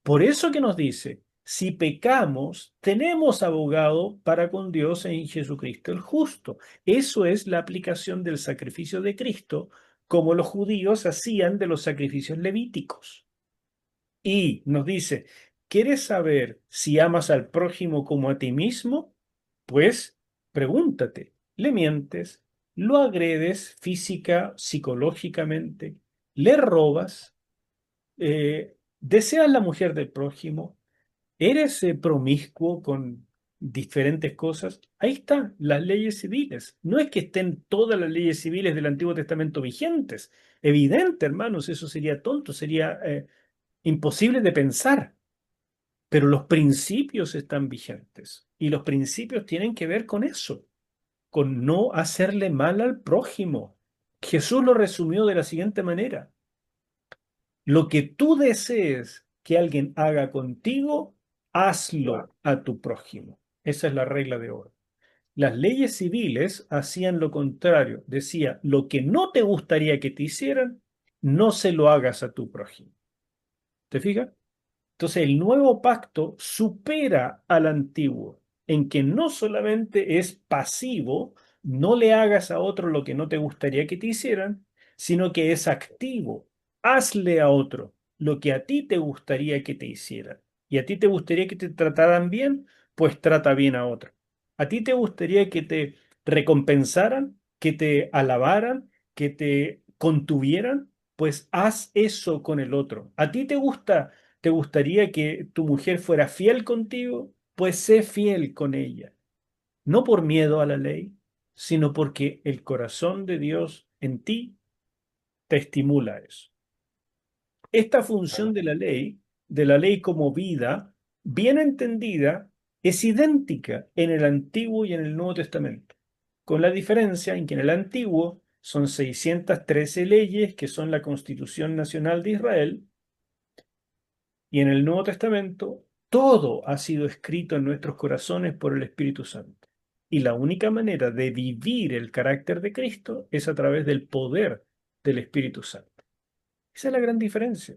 Por eso que nos dice, si pecamos, tenemos abogado para con Dios en Jesucristo el justo. Eso es la aplicación del sacrificio de Cristo, como los judíos hacían de los sacrificios levíticos. Y nos dice, ¿quieres saber si amas al prójimo como a ti mismo? Pues pregúntate, ¿le mientes? ¿Lo agredes física, psicológicamente? ¿Le robas? ¿Deseas la mujer del prójimo? ¿Eres promiscuo con diferentes cosas? Ahí están las leyes civiles. No es que estén todas las leyes civiles del Antiguo Testamento vigentes. Evidente, hermanos, eso sería tonto, sería imposible de pensar. Pero los principios están vigentes. Y los principios tienen que ver con eso, con no hacerle mal al prójimo. Jesús lo resumió de la siguiente manera. Lo que tú desees que alguien haga contigo, hazlo a tu prójimo. Esa es la regla de oro. Las leyes civiles hacían lo contrario. Decía, lo que no te gustaría que te hicieran, no se lo hagas a tu prójimo. ¿Te fijas? Entonces el nuevo pacto supera al antiguo, en que no solamente es pasivo, no le hagas a otro lo que no te gustaría que te hicieran, sino que es activo. Hazle a otro lo que a ti te gustaría que te hicieran. Y a ti te gustaría que te trataran bien, pues trata bien a otro. A ti te gustaría que te recompensaran, que te alabaran, que te contuvieran, pues haz eso con el otro. A ti ¿te gustaría que tu mujer fuera fiel contigo? Pues sé fiel con ella, no por miedo a la ley, sino porque el corazón de Dios en ti te estimula a eso. Esta función de la ley como vida, bien entendida, es idéntica en el Antiguo y en el Nuevo Testamento, con la diferencia en que en el Antiguo son 613 leyes que son la Constitución Nacional de Israel, y en el Nuevo Testamento, todo ha sido escrito en nuestros corazones por el Espíritu Santo. Y la única manera de vivir el carácter de Cristo es a través del poder del Espíritu Santo. Esa es la gran diferencia.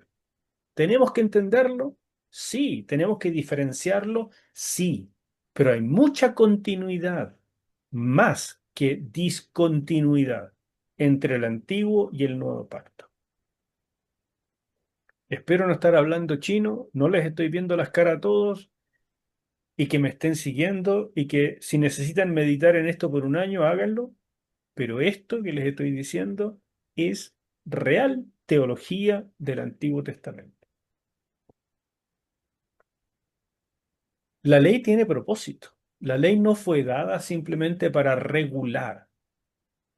¿Tenemos que entenderlo? Sí. ¿Tenemos que diferenciarlo? Sí. Pero hay mucha continuidad, más que discontinuidad, entre el antiguo y el nuevo pacto. Espero no estar hablando chino, no les estoy viendo las caras a todos y que me estén siguiendo y que si necesitan meditar en esto por un año, háganlo. Pero esto que les estoy diciendo es real teología del Antiguo Testamento. La ley tiene propósito. La ley no fue dada simplemente para regular.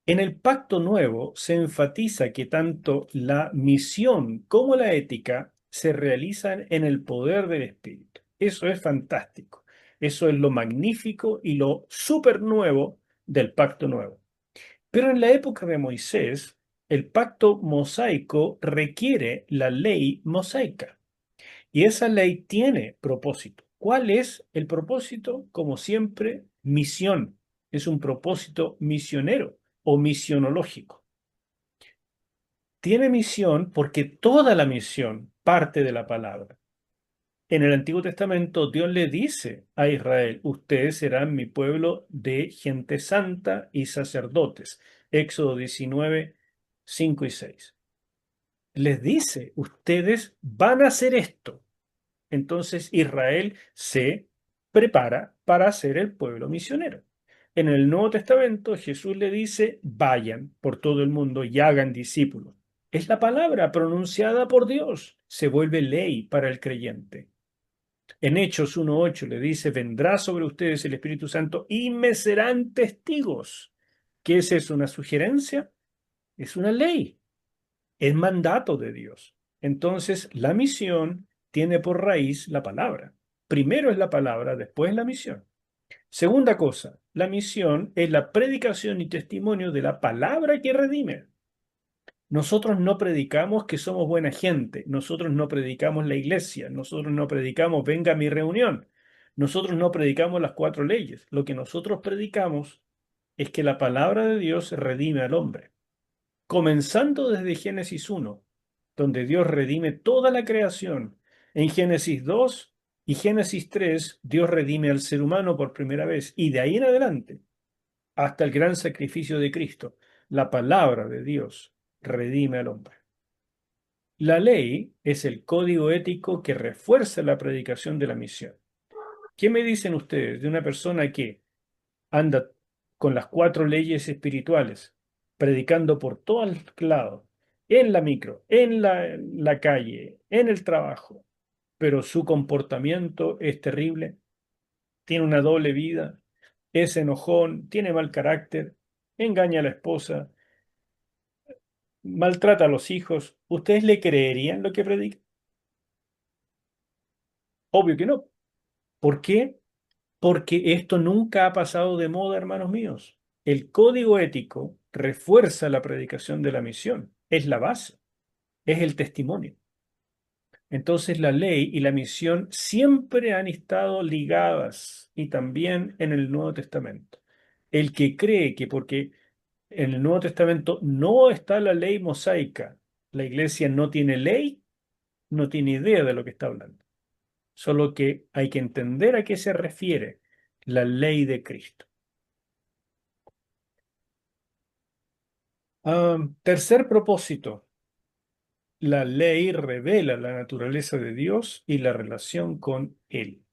En el Pacto Nuevo se enfatiza que tanto la misión como la ética se realizan en el poder del Espíritu. Eso es fantástico. Eso es lo magnífico y lo súper nuevo del Pacto Nuevo. Pero en la época de Moisés, el pacto mosaico requiere la ley mosaica. Y esa ley tiene propósito. ¿Cuál es el propósito? Como siempre, misión. Es un propósito misionero o misionológico. Tiene misión porque toda la misión parte de la palabra. En el Antiguo Testamento, Dios le dice a Israel, ustedes serán mi pueblo de gente santa y sacerdotes. Éxodo 19, 5 y 6. Les dice, ustedes van a hacer esto. Entonces Israel se prepara para ser el pueblo misionero. En el Nuevo Testamento Jesús le dice, vayan por todo el mundo y hagan discípulos. Es la palabra pronunciada por Dios. Se vuelve ley para el creyente. En Hechos 1:8 le dice, vendrá sobre ustedes el Espíritu Santo y me serán testigos. ¿Qué es eso? ¿Una sugerencia? Es una ley. Es mandato de Dios. Entonces, la misión tiene por raíz la palabra. Primero es la palabra, después la misión. Segunda cosa, la misión es la predicación y testimonio de la palabra que redime. Nosotros no predicamos que somos buena gente, nosotros no predicamos la iglesia, nosotros no predicamos venga a mi reunión, nosotros no predicamos las 4 leyes. Lo que nosotros predicamos es que la palabra de Dios redime al hombre. Comenzando desde Génesis 1, donde Dios redime toda la creación. En Génesis 2, Y Génesis 3, Dios redime al ser humano por primera vez. Y de ahí en adelante, hasta el gran sacrificio de Cristo, la palabra de Dios redime al hombre. La ley es el código ético que refuerza la predicación de la misión. ¿Qué me dicen ustedes de una persona que anda con las 4 leyes espirituales, predicando por todos lados, en la micro, en la calle, en el trabajo, pero su comportamiento es terrible, tiene una doble vida, es enojón, tiene mal carácter, engaña a la esposa, maltrata a los hijos? ¿Ustedes le creerían lo que predica? Obvio que no. ¿Por qué? Porque esto nunca ha pasado de moda, hermanos míos. El código ético refuerza la predicación de la misión, es la base, es el testimonio. Entonces la ley y la misión siempre han estado ligadas, y también en el Nuevo Testamento. El que cree que porque en el Nuevo Testamento no está la ley mosaica, la iglesia no tiene ley, no tiene idea de lo que está hablando. Solo que hay que entender a qué se refiere la ley de Cristo. Tercer propósito, la ley revela la naturaleza de Dios y la relación con Él.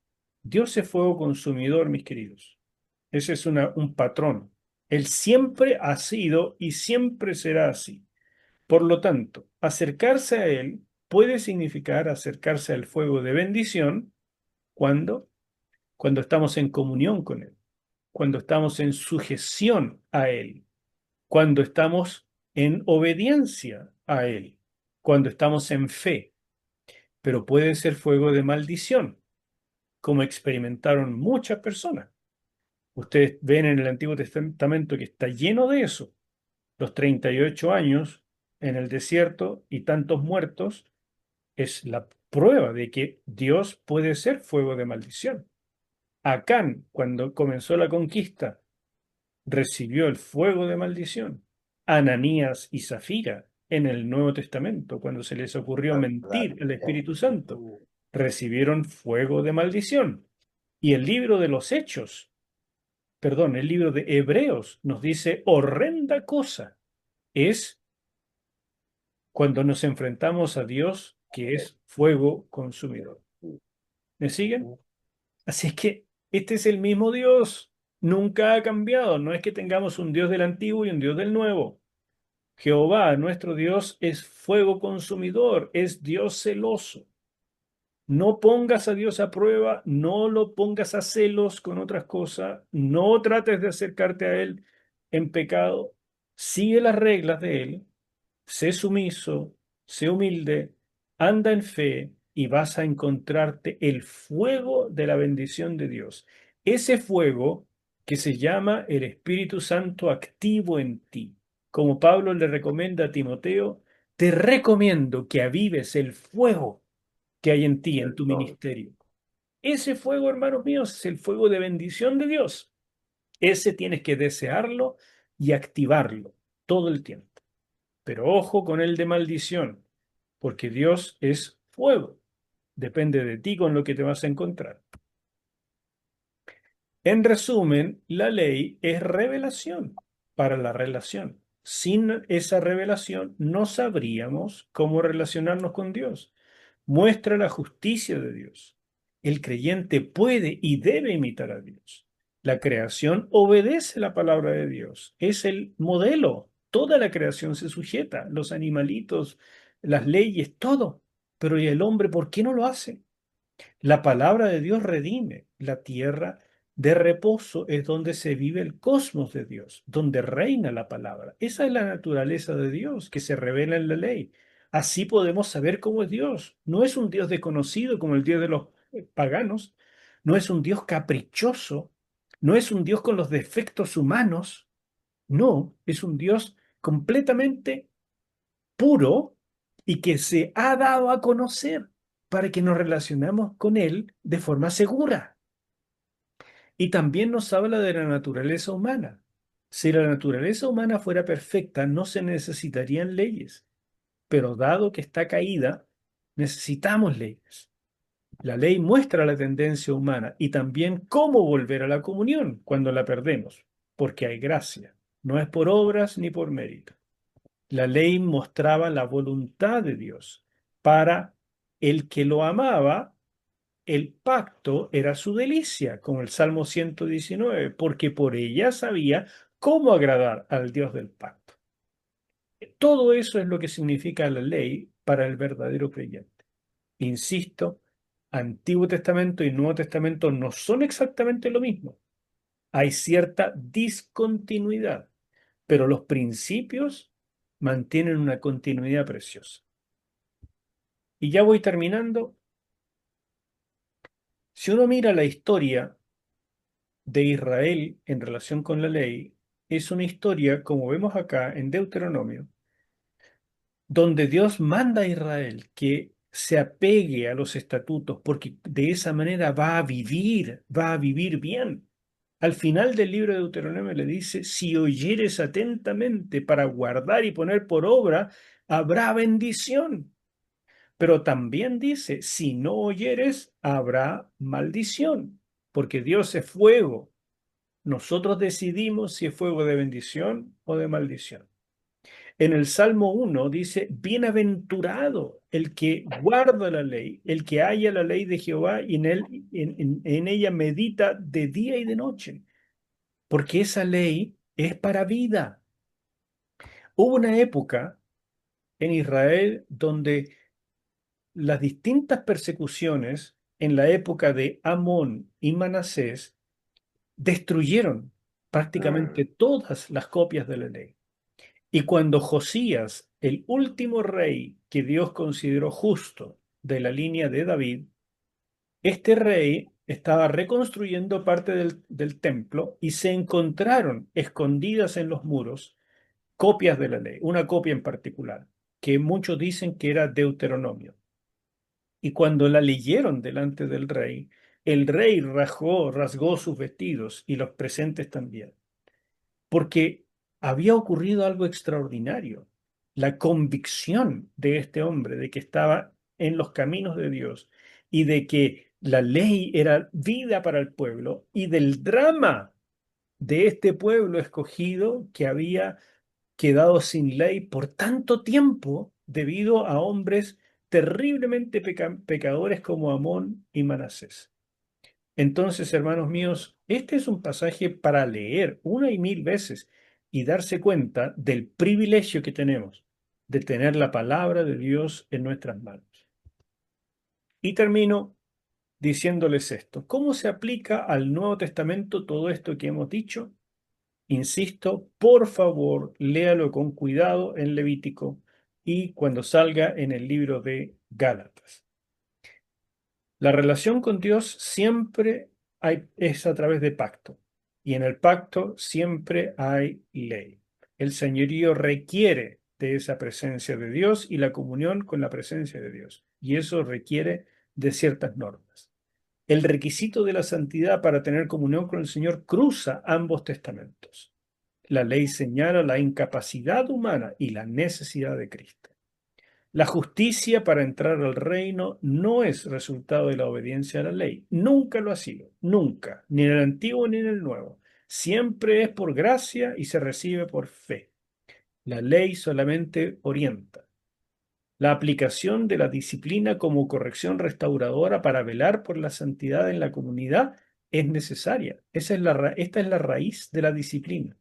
Dios es fuego consumidor, mis queridos. Ese es un patrón. Él siempre ha sido y siempre será así. Por lo tanto, acercarse a Él puede significar acercarse al fuego de bendición cuando, cuando estamos en comunión con Él, cuando estamos en sujeción a Él, cuando estamos en obediencia a Él, cuando estamos en fe, pero puede ser fuego de maldición, como experimentaron muchas personas. Ustedes ven en el Antiguo Testamento que está lleno de eso. Los 38 años en el desierto y tantos muertos es la prueba de que Dios puede ser fuego de maldición. Acán, cuando comenzó la conquista, recibió el fuego de maldición. Ananías y Zafira en el Nuevo Testamento, cuando se les ocurrió mentir al Espíritu Santo, recibieron fuego de maldición. Y el libro de los Hechos, perdón, el libro de Hebreos nos dice horrenda cosa es cuando nos enfrentamos a Dios, que es fuego consumidor. ¿Me siguen? Así es que este es el mismo Dios. Nunca ha cambiado. No es que tengamos un Dios del antiguo y un Dios del nuevo. Jehová, nuestro Dios, es fuego consumidor, es Dios celoso. No pongas a Dios a prueba, no lo pongas a celos con otras cosas, no trates de acercarte a Él en pecado. Sigue las reglas de Él, sé sumiso, sé humilde, anda en fe y vas a encontrarte el fuego de la bendición de Dios. Ese fuego que se llama el Espíritu Santo activo en ti. Como Pablo le recomienda a Timoteo, te recomiendo que avives el fuego que hay en ti, en tu ministerio. Ese fuego, hermanos míos, es el fuego de bendición de Dios. Ese tienes que desearlo y activarlo todo el tiempo. Pero ojo con el de maldición, porque Dios es fuego. Depende de ti con lo que te vas a encontrar. En resumen, la ley es revelación para la relación. Sin esa revelación no sabríamos cómo relacionarnos con Dios. Muestra la justicia de Dios. El creyente puede y debe imitar a Dios. La creación obedece la palabra de Dios. Es el modelo. Toda la creación se sujeta, los animalitos, las leyes, todo. Pero ¿y el hombre por qué no lo hace? La palabra de Dios redime. La tierra de reposo es donde se vive el cosmos de Dios, donde reina la palabra. Esa es la naturaleza de Dios que se revela en la ley. Así podemos saber cómo es Dios. No es un Dios desconocido como el Dios de los paganos. No es un Dios caprichoso. No es un Dios con los defectos humanos. No, es un Dios completamente puro y que se ha dado a conocer para que nos relacionemos con Él de forma segura. Y también nos habla de la naturaleza humana. Si la naturaleza humana fuera perfecta, no se necesitarían leyes, pero dado que está caída, necesitamos leyes. La ley muestra la tendencia humana y también cómo volver a la comunión cuando la perdemos, porque hay gracia. No es por obras ni por mérito. La ley mostraba la voluntad de Dios. Para el que lo amaba, el pacto era su delicia, como el Salmo 119, porque por ella sabía cómo agradar al Dios del pacto. Todo eso es lo que significa la ley para el verdadero creyente. Insisto, Antiguo Testamento y Nuevo Testamento no son exactamente lo mismo. Hay cierta discontinuidad, pero los principios mantienen una continuidad preciosa. Y ya voy terminando. Si uno mira la historia de Israel en relación con la ley, es una historia, como vemos acá en Deuteronomio, donde Dios manda a Israel que se apegue a los estatutos, porque de esa manera va a vivir bien. Al final del libro de Deuteronomio le dice, si oyeres atentamente para guardar y poner por obra, habrá bendición. Pero también dice, si no oyeres, habrá maldición, porque Dios es fuego. Nosotros decidimos si es fuego de bendición o de maldición. En el Salmo 1 dice, bienaventurado el que guarda la ley, el que halla la ley de Jehová y en ella medita de día y de noche, porque esa ley es para vida. Hubo una época en Israel donde las distintas persecuciones en la época de Amón y Manasés destruyeron prácticamente todas las copias de la ley. Y cuando Josías, el último rey que Dios consideró justo de la línea de David, este rey estaba reconstruyendo parte del templo y se encontraron escondidas en los muros copias de la ley, una copia en particular, que muchos dicen que era Deuteronomio. Y cuando la leyeron delante del rey, el rey rasgó sus vestidos y los presentes también, porque había ocurrido algo extraordinario. La convicción de este hombre de que estaba en los caminos de Dios y de que la ley era vida para el pueblo y del drama de este pueblo escogido que había quedado sin ley por tanto tiempo debido a hombres terriblemente pecadores como Amón y Manasés. Entonces, hermanos míos, este es un pasaje para leer una y mil veces y darse cuenta del privilegio que tenemos de tener la palabra de Dios en nuestras manos. Y termino diciéndoles esto. ¿Cómo se aplica al Nuevo Testamento todo esto que hemos dicho? Insisto, por favor, léalo con cuidado en Levítico y cuando salga en el libro de Gálatas. La relación con Dios siempre es a través de pacto y en el pacto siempre hay ley. El señorío requiere de esa presencia de Dios y la comunión con la presencia de Dios y eso requiere de ciertas normas. El requisito de la santidad para tener comunión con el Señor cruza ambos testamentos. La ley señala la incapacidad humana y la necesidad de Cristo. La justicia para entrar al reino no es resultado de la obediencia a la ley. Nunca lo ha sido. Nunca. Ni en el Antiguo ni en el Nuevo. Siempre es por gracia y se recibe por fe. La ley solamente orienta. La aplicación de la disciplina como corrección restauradora para velar por la santidad en la comunidad es necesaria. Esta es la raíz de la disciplina.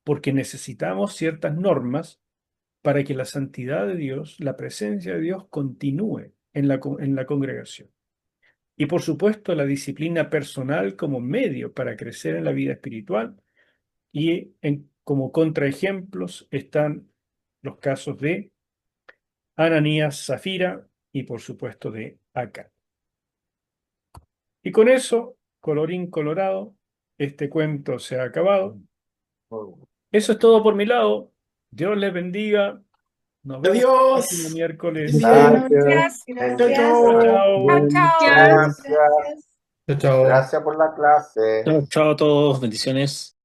Porque necesitamos ciertas normas para que la santidad de Dios, la presencia de Dios continúe en la congregación. Y por supuesto la disciplina personal como medio para crecer en la vida espiritual y como contraejemplos están los casos de Ananías, Zafira y por supuesto de Acán. Y con eso, colorín colorado, este cuento se ha acabado. Eso es todo por mi lado. Dios les bendiga. Nos vemos el próximo Adiós. miércoles. Gracias. Gracias. Chao, Chao, chao. chao. Chao, chao. Gracias. Chao, chao. Gracias por la clase. Chao, chao a todos, bendiciones.